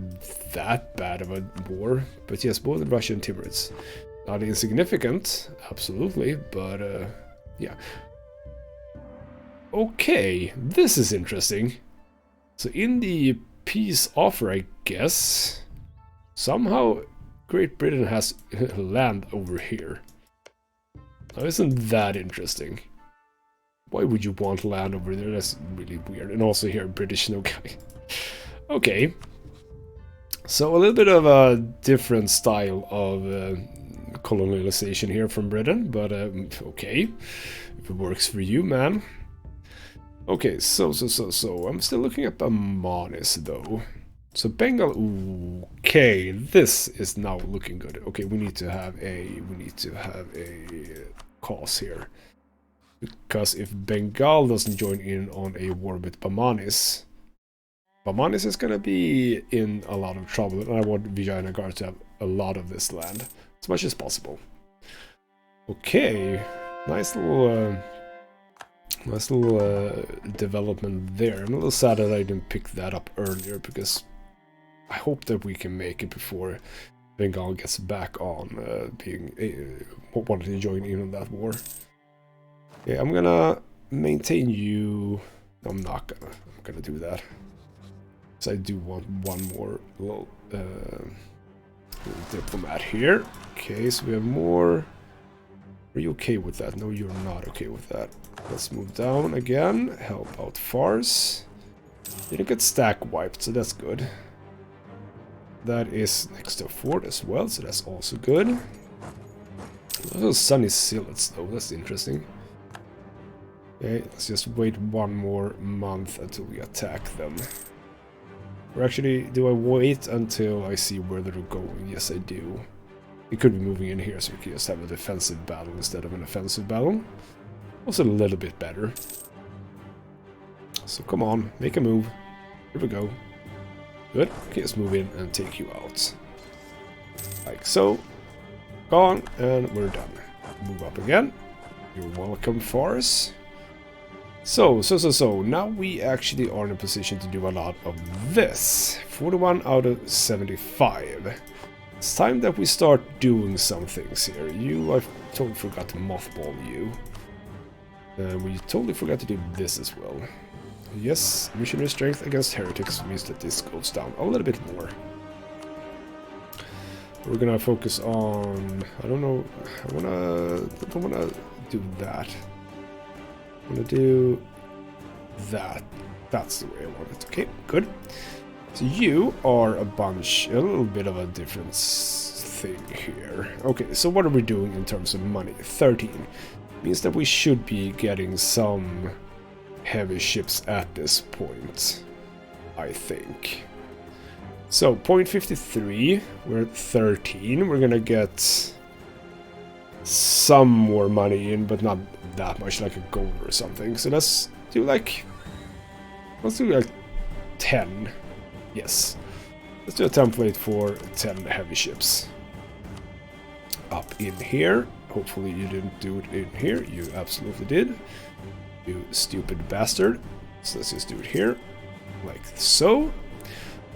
that bad of a war. But yes, both Russia and Timurids. Not insignificant, absolutely, but yeah. Okay, this is interesting. So in the peace offer, I guess, somehow Great Britain has land over here. Now, isn't that interesting? Why would you want land over there? That's really weird. And also here, British no guy. Okay. So a little bit of a different style of colonialization here from Britain, but okay. If it works for you, man. Okay, so I'm still looking at Bamanis though. So Bengal, okay, this is now looking good. Okay, we need to have a cause here. Because if Bengal doesn't join in on a war with Bamanis, Bamanis is gonna be in a lot of trouble, and I want Vijayanagar to have a lot of this land, as much as possible. Okay, nice little development there. I'm a little sad that I didn't pick that up earlier, because I hope that we can make it before Bengal gets back on wanting to join in on that war. Okay, I'm gonna maintain you. No, I'm not gonna. I'm gonna do that. So I do want one more little diplomat here. Okay, so we have more. Are you okay with that? No, you're not okay with that. Let's move down again. Help out Fars. Didn't get stack wiped, so that's good. That is next to a fort as well, so that's also good. Those sunny sillets though, that's interesting. Okay, let's just wait one more month until we attack them. Or actually, do I wait until I see where they're going? Yes, I do. We could be moving in here, so we can just have a defensive battle instead of an offensive battle. Also a little bit better. So come on, make a move. Here we go. Good. Okay, let's move in and take you out. Like so. Gone, and we're done. Move up again. You're welcome, Fars. So, now we actually are in a position to do a lot of this. 41 out of 75. It's time that we start doing some things here. I totally forgot to mothball you. We totally forgot to do this as well. Yes, missionary strength against heretics means that this goes down a little bit more. We're gonna focus on... I don't know... I don't wanna do that. I'm gonna do that. That's the way I want it. Okay, good. So you are a little bit of a different thing here. Okay, so what are we doing in terms of money? 13. Means that we should be getting some heavy ships at this point, I think. So, point 53, we're at 13. We're gonna get some more money in, but not that much, like a gold or something. So let's do like 10. Yes. Let's do a template for 10 heavy ships. Up in here. Hopefully you didn't do it in here. You absolutely did. You stupid bastard. So let's just do it here. Like so.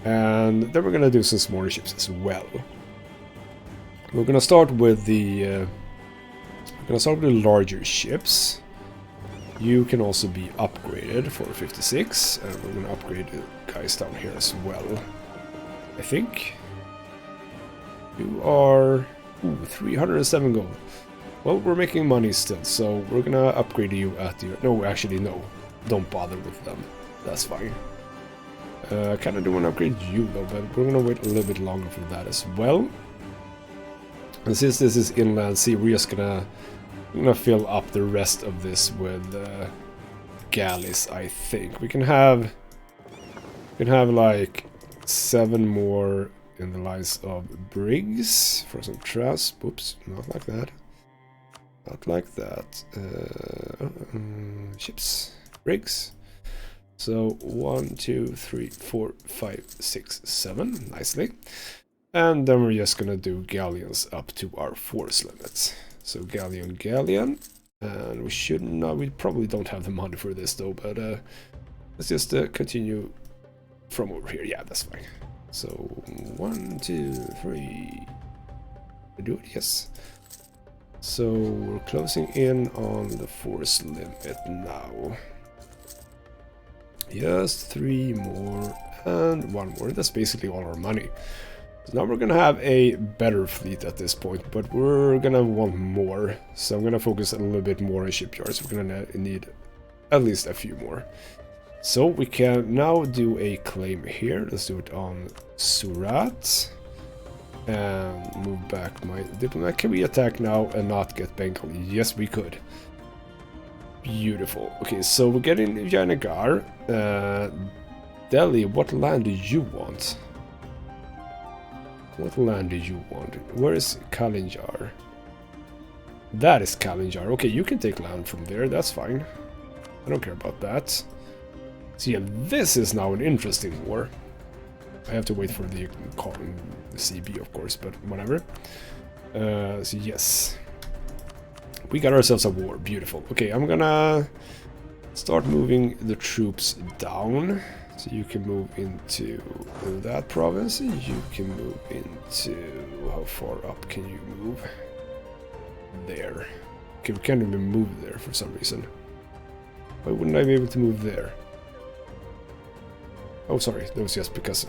And then we're gonna do some smaller ships as well. We're gonna start with the larger ships. You can also be upgraded for 56, and we're gonna upgrade the guys down here as well. I think you are 307 gold. Well, we're making money still, so we're gonna upgrade you at the... No, actually, no. Don't bother with them. That's fine. Kinda do want to upgrade you though, but we're gonna wait a little bit longer for that as well. And since this is inland sea, we're just gonna fill up the rest of this with galleys. I think we can have like 7 more in the lines of brigs for some trust. Oops, not like that. Not like that. Ships, brigs. So 1, 2, 3, 4, 5, 6, 7, nicely. And then we're just gonna do galleons up to our force limits. So galleon, and we probably don't have the money for this though, but let's just continue from over here. Yeah, that's fine. So 1, 2, 3. We do it, yes. So we're closing in on the force limit now. Just 3 more and 1 more. That's basically all our money. So now we're gonna have a better fleet at this point, but we're gonna want more. So I'm gonna focus a little bit more on shipyards. We're gonna need at least a few more. So we can now do a claim here. Let's do it on Surat. And move back my diplomat. Can we attack now and not get Bengal? Yes, we could. Beautiful. Okay, so we're getting Janagar. Delhi, what land do you want? What land do you want? Where is Kalinjar? That is Kalinjar. Okay, you can take land from there. That's fine. I don't care about that. So yeah, this is now an interesting war. I have to wait for the CB, of course, but whatever. So yes. We got ourselves a war. Beautiful. Okay, I'm gonna start moving the troops down. So you can move into that province. You can move into... How far up can you move? There. Okay, we can't even move there for some reason. Why wouldn't I be able to move there? Oh, sorry. That was just because...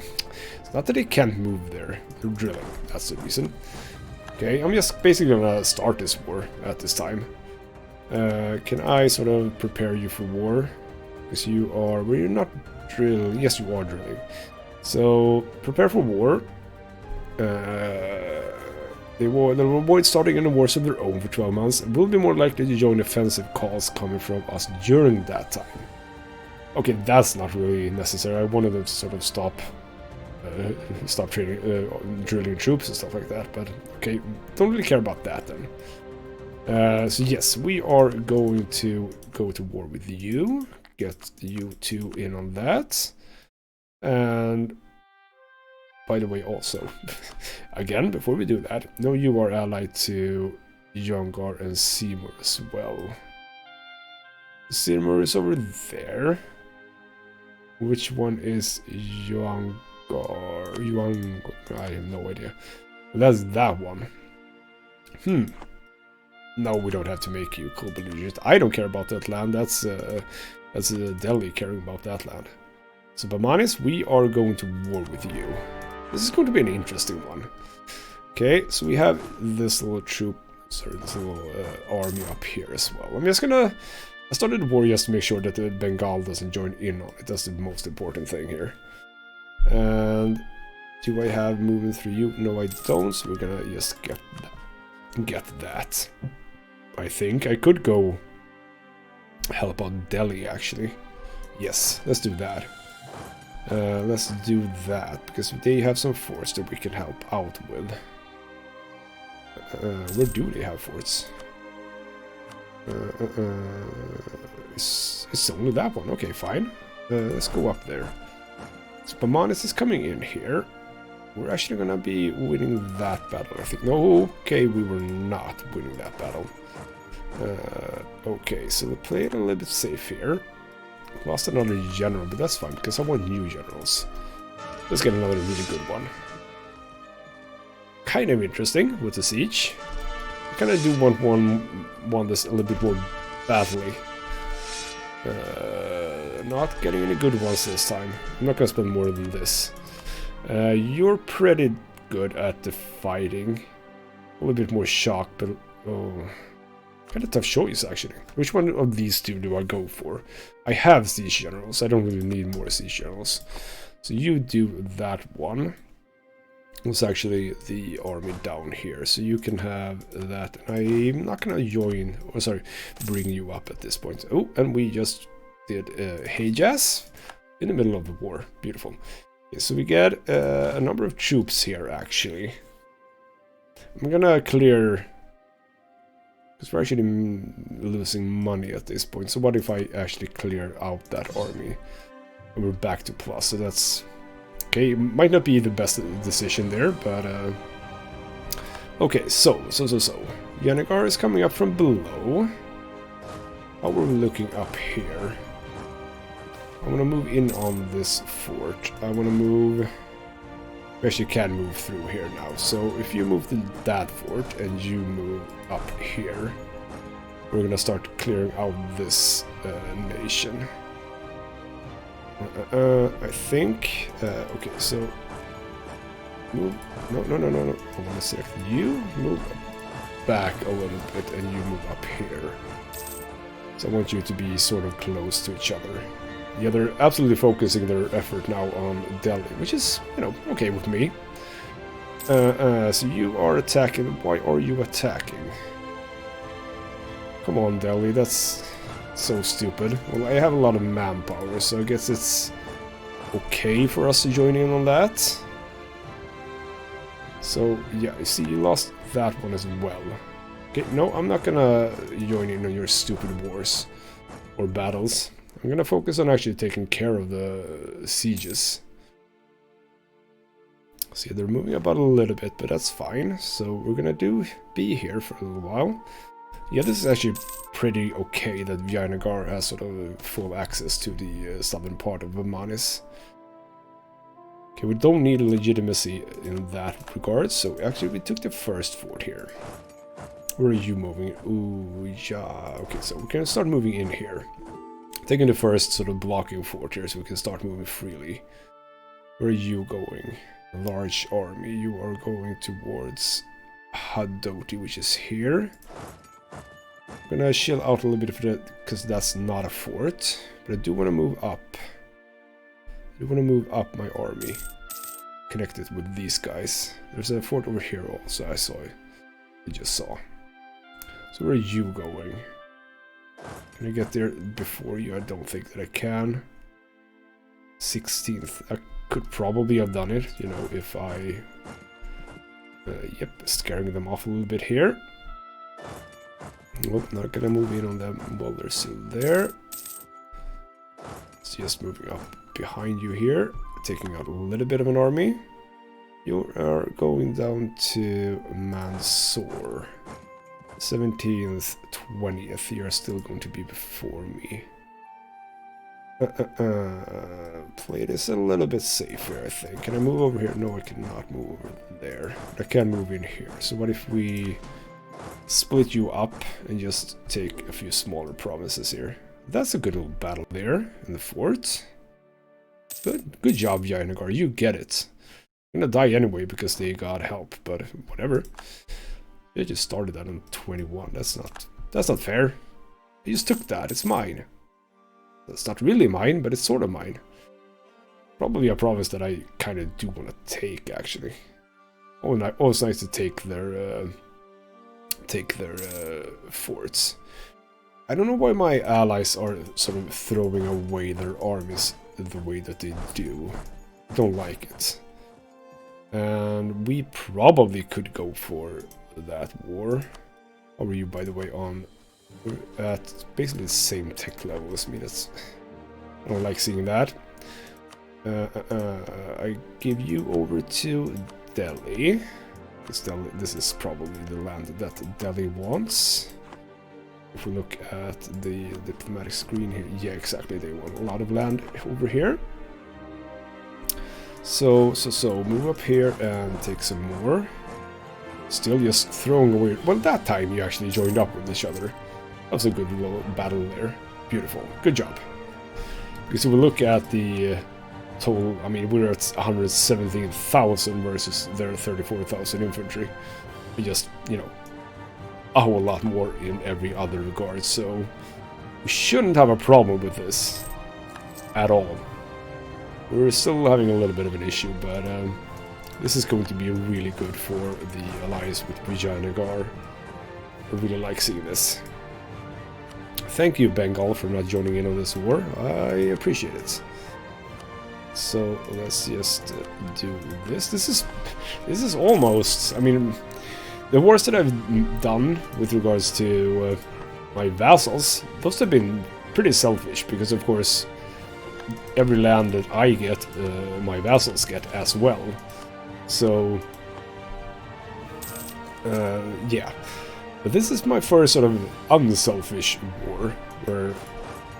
It's not that they can't move there. They're drilling. That's the reason. Okay, I'm just basically gonna start this war at this time. Can I sort of prepare you for war? Because you are... Well, you're not drilling. Yes, you are drilling. So, prepare for war. They'll avoid starting any wars of their own for 12 months and will be more likely to join offensive calls coming from us during that time. Okay, that's not really necessary. I wanted them to sort of stop drilling troops and stuff like that, but okay, don't really care about that then. So yes, we are going to go to war with you, get you 2 in on that, and by the way also, again, before we do that, no, you are allied to Yongar and Seymour as well. Silmar is over there. Which one is Yuangar? I have no idea. That's that one. No, we don't have to make you co-belligerent. I don't care about that land. That's Delhi caring about that land. So Bamanis, we are going to war with you. This is going to be an interesting one. Okay, so we have this little troop, sorry, this little army up here as well. I'm just gonna... I started the war just to make sure that the Bengal doesn't join in on it. That's the most important thing here. And do I have movement through you? No, I don't. So we're gonna just get that. I think I could go help out Delhi actually. Yes, let's do that. Let's do that because they have some forts that we can help out with. Where do they have forts? It's only that one. Okay, fine. Let's go up there. So Bamanis is coming in here. We're actually gonna be winning that battle, I think. No, okay, we were not winning that battle. Okay, so we played a little bit safe here. Lost another general, but that's fine because I want new generals. Let's get another really good one. Kind of interesting with the siege. I kind of do want this a little bit more badly. Not getting any good ones this time. I'm not gonna spend more than this. You're pretty good at the fighting. A little bit more shock, but oh, kind of tough choice actually. Which one of these two do I go for? I have siege generals. I don't really need more siege generals. So you do that one. It's actually the army down here, so you can have that. I'm not gonna join, or sorry, bring you up at this point. Oh, and we just did Hejaz in the middle of the war. Beautiful. Okay, so we get a number of troops here actually. I'm gonna clear, because we're actually losing money at this point. So what if I actually clear out that army? And we're back to plus, so that's... Okay, it might not be the best decision there, but... Okay, so. Yanagar is coming up from below. How are we looking up here? I want to move in on this fort. I want to move... We actually can move through here now. So if you move to that fort and you move up here, we're going to start clearing out this nation. I think... okay, so... Move... No. I want to select you. Move back a little bit and you move up here. So I want you to be sort of close to each other. Yeah, they're absolutely focusing their effort now on Delhi, which is, you know, okay with me. So you are attacking. Why are you attacking? Come on, Delhi, that's so stupid. Well, I have a lot of manpower, so I guess it's okay for us to join in on that. So, yeah, you see, you lost that one as well. Okay, no, I'm not gonna join in on your stupid wars or battles. I'm gonna focus on actually taking care of the sieges. See, they're moving about a little bit, but that's fine. So we're gonna be here for a little while. Yeah, this is actually pretty okay that Vijayanagar has sort of full access to the southern part of Bamanis. Okay, we don't need legitimacy in that regard, so actually we took the first fort here. Where are you moving? Ooh, yeah, okay, so we can start moving in here. Taking the first sort of blocking fort here so we can start moving freely. Where are you going? A large army. You are going towards Hadoti, which is here. I'm gonna chill out a little bit for that because that's not a fort. But I do want to move up. I do want to move up my army. Connect it with these guys. There's a fort over here also, I saw it. I just saw. So where are you going? Can I get there before you? I don't think that I can. 16th. I could probably have done it, you know, if I... yep, scaring them off a little bit here. Nope, not gonna move in on them while they're still there. It's just moving up behind you here, taking out a little bit of an army. You are going down to Mansoor. 17th, 20th, you're still going to be before me. Play this a little bit safer, I think. Can I move over here? No, I cannot move over there. I can move in here. So what if we split you up and just take a few smaller provinces here? That's a good little battle there in the fort. Good job, Yainagar. You get it. I'm gonna die anyway because they got help, but whatever. They just started that on 21. That's not fair. I just took that. It's mine. It's not really mine, but it's sort of mine. Probably a province that I kind of do want to take, actually. Oh, it's nice to take their forts. I don't know why my allies are sort of throwing away their armies the way that they do. I don't like it. And we probably could go for that war. How are you, by the way, on... We're at basically the same tech level as me. I don't like seeing that. I give you over to Delhi. This is probably the land that Delhi wants. If we look at the diplomatic screen here, yeah, exactly. They want a lot of land over here. So move up here and take some more. Still just throwing away. Well, that time you actually joined up with each other. That was a good little battle there. Beautiful. Good job. Because if we look at the total, I mean, we're at 117,000 versus their 34,000 infantry. We just, you know, a whole lot more in every other regard. So we shouldn't have a problem with this at all. We're still having a little bit of an issue, but this is going to be really good for the alliance with Vijayanagar. I really like seeing this. Thank you, Bengal, for not joining in on this war. I appreciate it. So let's just do this. This is almost. I mean, the wars that I've done with regards to my vassals, those have been pretty selfish because, of course, every land that I get, my vassals get as well. So, yeah. But this is my first sort of unselfish war, where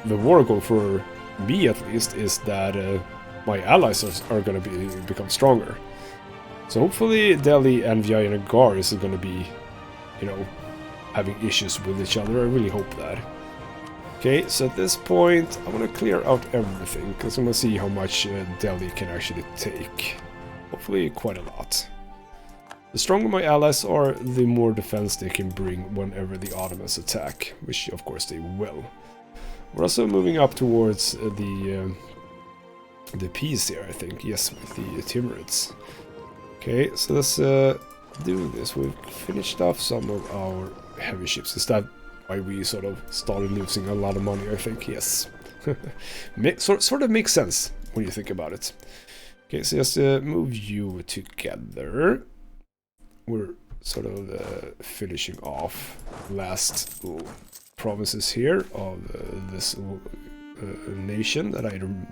the war goal for me at least is that my allies are going to become stronger. So hopefully Delhi and Vijayanagar is going to be, you know, having issues with each other. I really hope that. Okay, so at this point I want to clear out everything because I want to see how much Delhi can actually take. Hopefully quite a lot. The stronger my allies are, the more defense they can bring whenever the Ottomans attack, which of course they will. We're also moving up towards the peace here, I think. Yes, with the Timurids. Okay, so let's do this. We've finished off some of our heavy ships. Is that why we sort of started losing a lot of money, I think? Yes. Sort of makes sense when you think about it. Okay, so just move you together. We're sort of finishing off last provinces here of this nation that I don't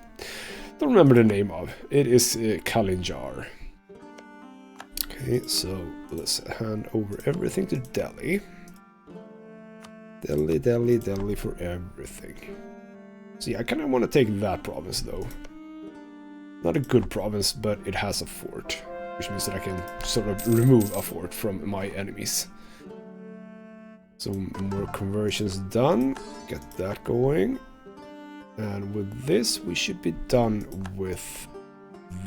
remember the name of. It is Kalinjar. Okay, so let's hand over everything to Delhi. Delhi for everything. So yeah, I kind of want to take that province though. Not a good province, but it has a fort. Which means that I can sort of remove a fort from my enemies. So more conversions done. Get that going. And with this, we should be done with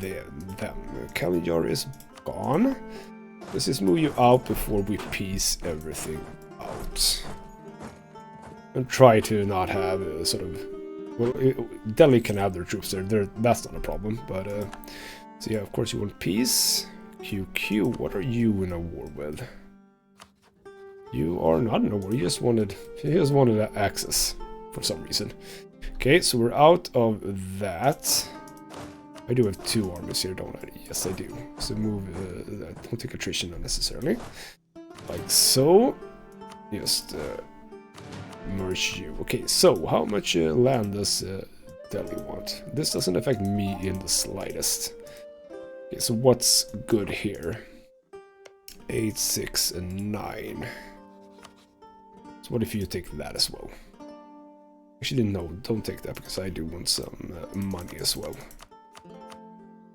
them. Kalinjar is gone. Let's just move you out before we piece everything out. And try to not have sort of... Well, Delhi can have their troops there. That's not a problem, but... So yeah, of course you want peace. QQ, what are you in a war with? You are not in a war, you just wanted access for some reason. Okay, so we're out of that. I do have 2 armies here, don't I? Yes, I do. So move, don't take attrition unnecessarily. Like so. Just merge you. Okay, so how much land does Delhi want? This doesn't affect me in the slightest. Okay, so what's good here? 8, 6, and 9. So what if you take that as well? Actually, no, don't take that because I do want some money as well.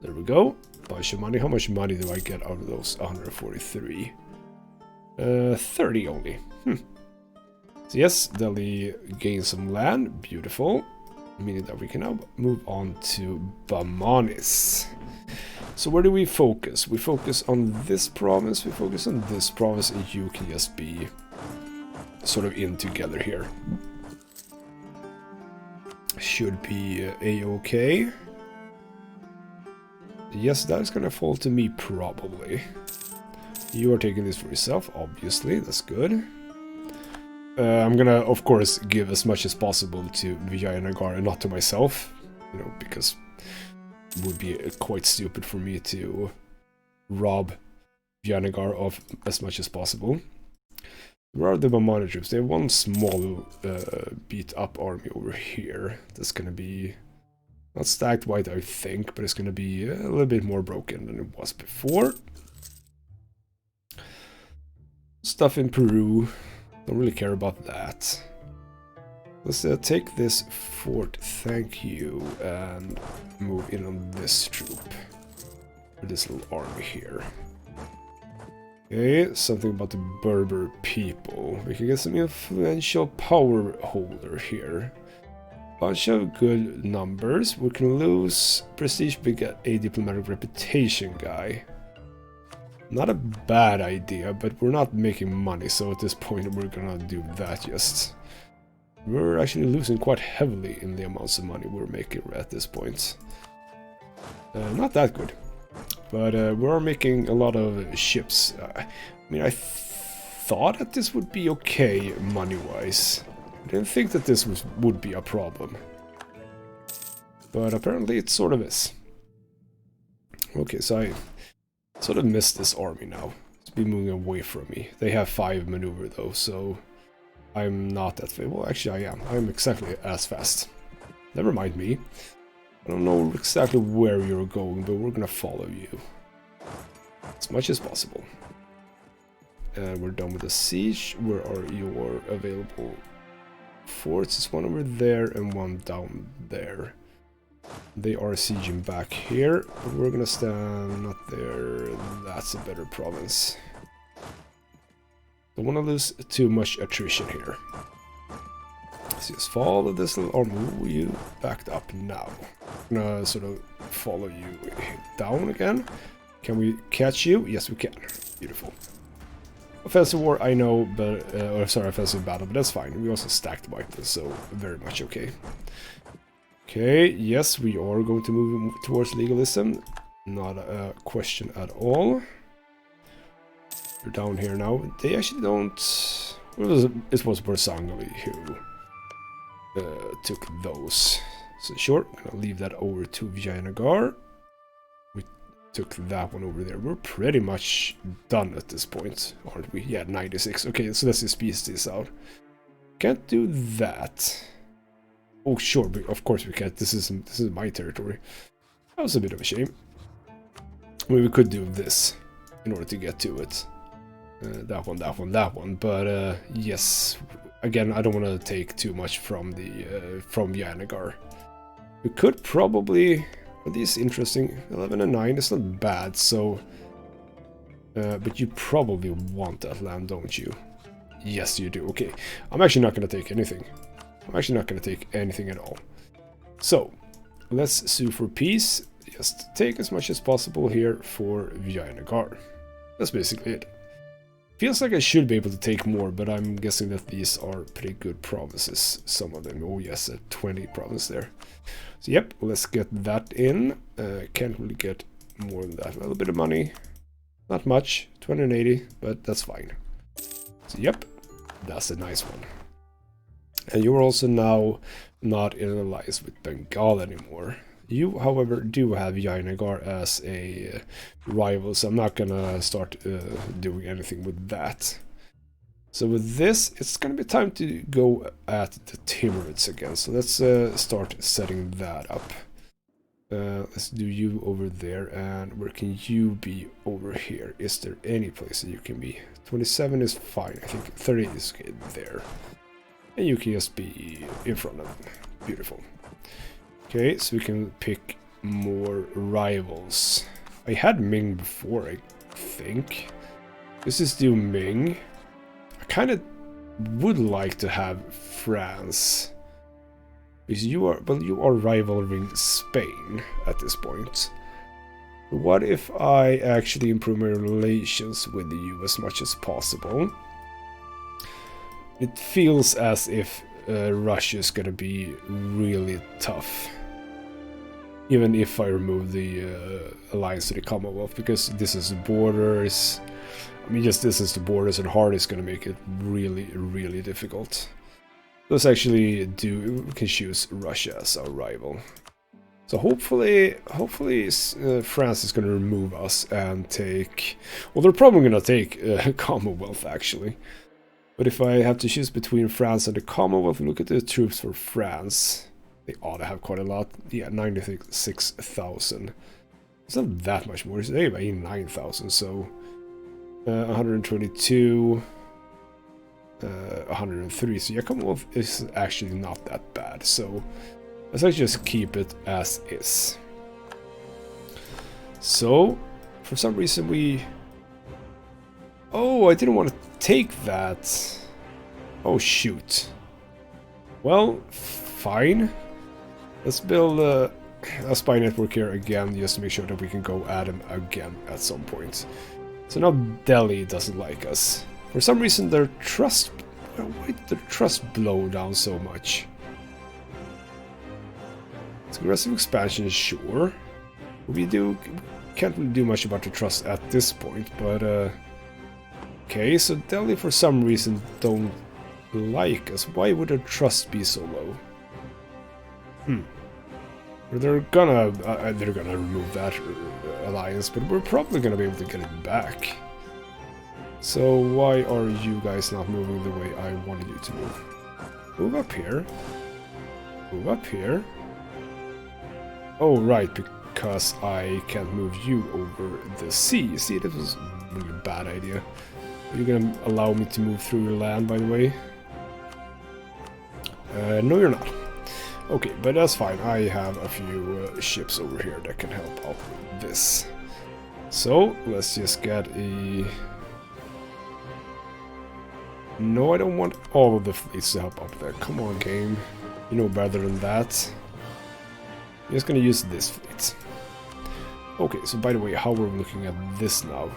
There we go. Bunch of money. How much money do I get out of those? 143. 30 only. So yes, Delhi gains some land. Beautiful. Meaning that we can now move on to Bamanis. So where do we focus? We focus on this province, we focus on this province, and you can just be sort of in together here. Should be a-okay. Yes, that is gonna fall to me probably. You are taking this for yourself, obviously, that's good. I'm gonna, of course, give as much as possible to Vijayanagar and not to myself, you know, because it would be quite stupid for me to rob Vijayanagar of as much as possible. Where are the Bamani troops? They have one small beat-up army over here. That's gonna be not stacked white, I think, but it's gonna be a little bit more broken than it was before. Stuff in Peru. Don't really care about that. Let's take this fort, thank you, and move in on this troop. Or this little army here. Okay, something about the Berber people. We can get some influential power holder here. Bunch of good numbers. We can lose prestige, but get a diplomatic reputation guy. Not a bad idea, but we're not making money, so at this point we're gonna do that just. We're actually losing quite heavily in the amounts of money we're making at this point. Not that good. But we are making a lot of ships. I mean, I thought that this would be okay money-wise. I didn't think that this would be a problem. But apparently it sort of is. Okay, so I sort of missed this army now. It's been moving away from me. They have 5 maneuver though, so I'm not that fast. Well, actually I am. I'm exactly as fast. Never mind me. I don't know exactly where you're going, but we're gonna follow you as much as possible. And we're done with the siege. Where are your available forts? It's one over there and one down there. They are sieging back here. We're gonna stand not there. That's a better province. Don't want to lose too much attrition here. Let's just follow this little army. Ooh, you backed up now. I'm gonna sort of follow you down again. Can we catch you? Yes, we can. Beautiful. Offensive war, I know, but or sorry, offensive battle, but that's fine. We also stacked white, so very much okay. Okay, yes, we are going to move towards legalism. Not a question at all. We're down here now. They actually don't. It was Borsangoli who took those. So sure, I'm gonna leave that over to Vijayanagar. We took that one over there. We're pretty much done at this point, aren't we? Yeah, 96. Okay, so let's just piece this out. Can't do that. Oh sure, of course we can't. This is my territory. That was a bit of a shame. Well, we could do this in order to get to it. That one. But yes, again, I don't want to take too much from the from Vijayanagar. We could probably. Are these interesting? 11 and 9 is not bad. So, but you probably want that land, don't you? Yes, you do. Okay, I'm actually not going to take anything. I'm actually not going to take anything at all. So, let's sue for peace. Just take as much as possible here for Vijayanagar. That's basically it. Feels like I should be able to take more, but I'm guessing that these are pretty good provinces. Some of them. Oh yes, a 20 province there. So yep, let's get that in. Can't really get more than that. A little bit of money. Not much. 280, but that's fine. So yep, that's a nice one. And you're also now not in an alliance with Bengal anymore. You, however, do have Vijayanagar as a rival, so I'm not gonna start doing anything with that. So with this, it's gonna be time to go at the Timurids again. So let's start setting that up. Let's do you over there, and where can you be over here? Is there any place that you can be? 27 is fine, I think 30 is okay there. And you can just be in front of them. Beautiful. Okay, so we can pick more rivals. I had Ming before, I think. This is do Ming. I kind of would like to have France. Because you are, well, you are rivaling Spain at this point. What if I actually improve my relations with you as much as possible? It feels as if Russia is gonna be really tough. Even if I remove the alliance to the Commonwealth, because this is the borders. I mean, just this is the borders, and hard is gonna make it really, really difficult. Let's actually do, we can choose Russia as our rival. So hopefully France is going to remove us and take, well, they're probably going to take Commonwealth actually. But if I have to choose between France and the Commonwealth, look at the troops for France. They ought to have quite a lot. Yeah, 96,000. It's not that much more, it's 89,000, so 122. 103, so yeah, Commonwealth is actually not that bad, so let's actually just keep it as is. So, for some reason we... Oh, I didn't want to take that. Oh, shoot. Well, fine. Let's build a spy network here again, just to make sure that we can go at him again at some point. So now Delhi doesn't like us. For some reason their trust... Why did their trust blow down so much? It's aggressive expansion, sure. Can't really do much about the trust at this point, but okay, so Delhi for some reason don't like us. Why would their trust be so low? They're gonna remove that alliance, but we're probably gonna be able to get it back. So why are you guys not moving the way I wanted you to move? Move up here. Move up here. Oh, right, because I can't move you over the sea. See, that was a really bad idea. Are you gonna allow me to move through your land, by the way? No, you're not. Okay, but that's fine. I have a few ships over here that can help out with this. So, let's just get a... No, I don't want all of the fleets to help up there. Come on, game. You know better than that. I'm just gonna use this fleet. Okay, so by the way, how are we looking at this now?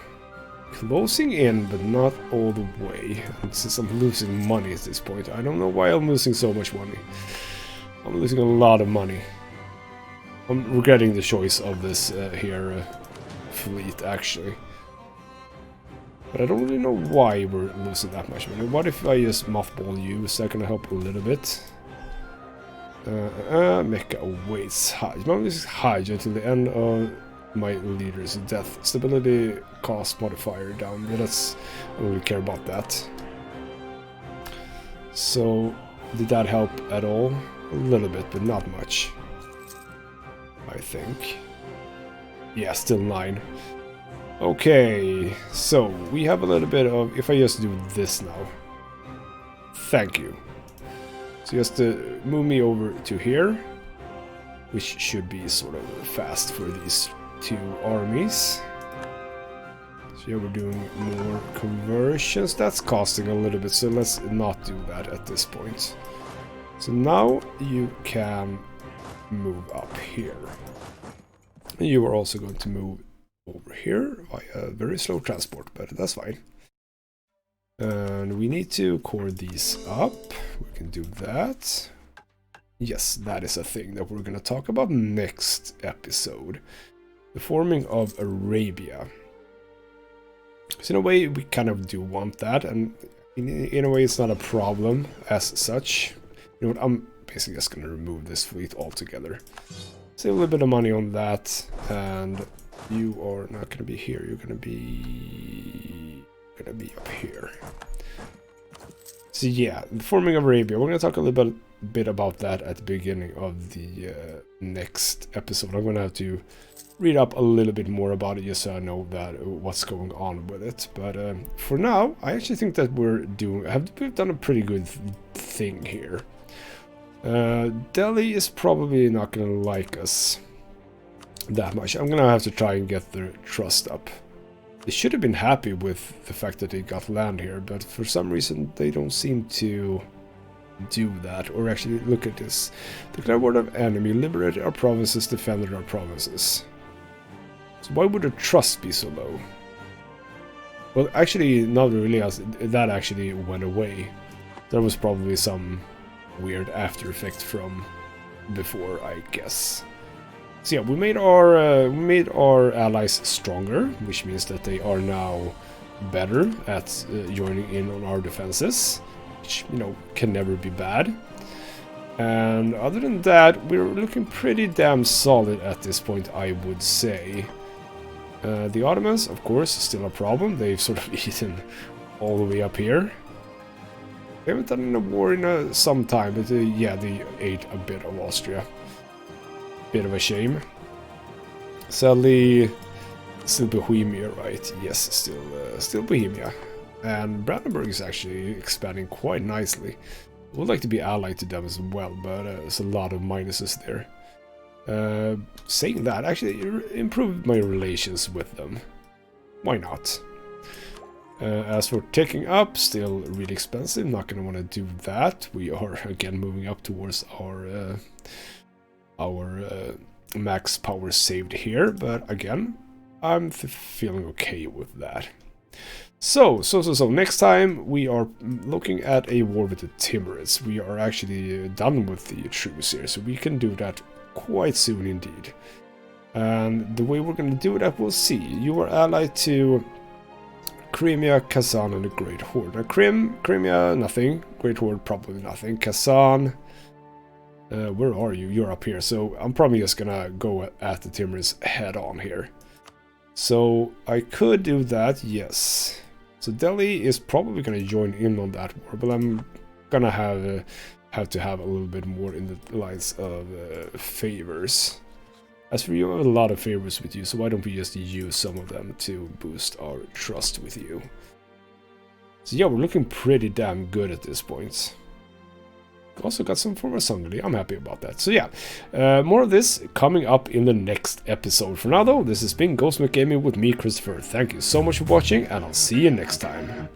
Closing in, but not all the way. And since I'm losing money at this point, I don't know why I'm losing so much money. I'm losing a lot of money. I'm regretting the choice of this fleet, actually. But I don't really know why we're losing that much money. What if I just mothball you? Is that gonna help a little bit? Mecha awaits Hajj. This is Hajj until the end of my leader's death. Stability cost modifier down, but that's... I don't really care about that. So, did that help at all? A little bit, but not much. I think. Yeah, still 9. Okay, so we have a little bit of... If I just do this now. Thank you. So just move me over to here, which should be sort of fast for these two armies. So yeah, we're doing more conversions. That's costing a little bit, so let's not do that at this point. So now you can move up here. And you are also going to move over here via very slow transport, but that's fine. And we need to core these up. We can do that. Yes, that is a thing that we're going to talk about next episode. The forming of Arabia. So in a way, we kind of do want that, and in a way, it's not a problem as such. You know what, I'm basically just going to remove this fleet altogether. Save a little bit of money on that, and you are not going to be here. You're going to be up here. So yeah, the forming of Arabia. We're going to talk a little bit about that at the beginning of the next episode. I'm going to have to read up a little bit more about it just so I know that what's going on with it. But for now, I actually think that we've done a pretty good thing here. Delhi is probably not going to like us that much. I'm going to have to try and get their trust up. They should have been happy with the fact that they got land here, but for some reason they don't seem to do that. Or actually, look at this. Declare war of enemy, liberated our provinces, defended our provinces. So why would their trust be so low? Well, actually, not really. That actually went away. There was probably some weird after effect from before, I guess. So yeah, we made our allies stronger, which means that they are now better at joining in on our defenses, which, you know, can never be bad. And other than that, we're looking pretty damn solid at this point, I would say. The Ottomans, of course, still a problem. They've sort of eaten all the way up here. They haven't done a war in some time, but yeah, they ate a bit of Austria. Bit of a shame. Sadly, still Bohemia, right? Yes, still Bohemia. And Brandenburg is actually expanding quite nicely. I would like to be allied to them as well, but there's a lot of minuses there. Saying that, actually improved my relations with them. Why not? As for taking up, still really expensive. Not going to want to do that. We are again moving up towards our max power saved here, but again, I'm feeling okay with that. So next time we are looking at a war with the Timurids. We are actually done with the truce here, so we can do that quite soon indeed. And the way we're going to do that, we'll see. You are allied to Crimea, Kazan, and the Great Horde. Now, Crimea, nothing. Great Horde, probably nothing. Kazan, where are you? You're up here, so I'm probably just gonna go at the Timurids head on here. So I could do that, yes. So Delhi is probably gonna join in on that war, but I'm gonna have to have a little bit more in the lines of favors. As for you, I have a lot of favors with you, so why don't we just use some of them to boost our trust with you? So yeah, we're looking pretty damn good at this point. Also got some from Sangli. I'm happy about that. So yeah, more of this coming up in the next episode. For now though, this has been Ghostmech Gaming with me, Christopher. Thank you so much for watching, and I'll see you next time.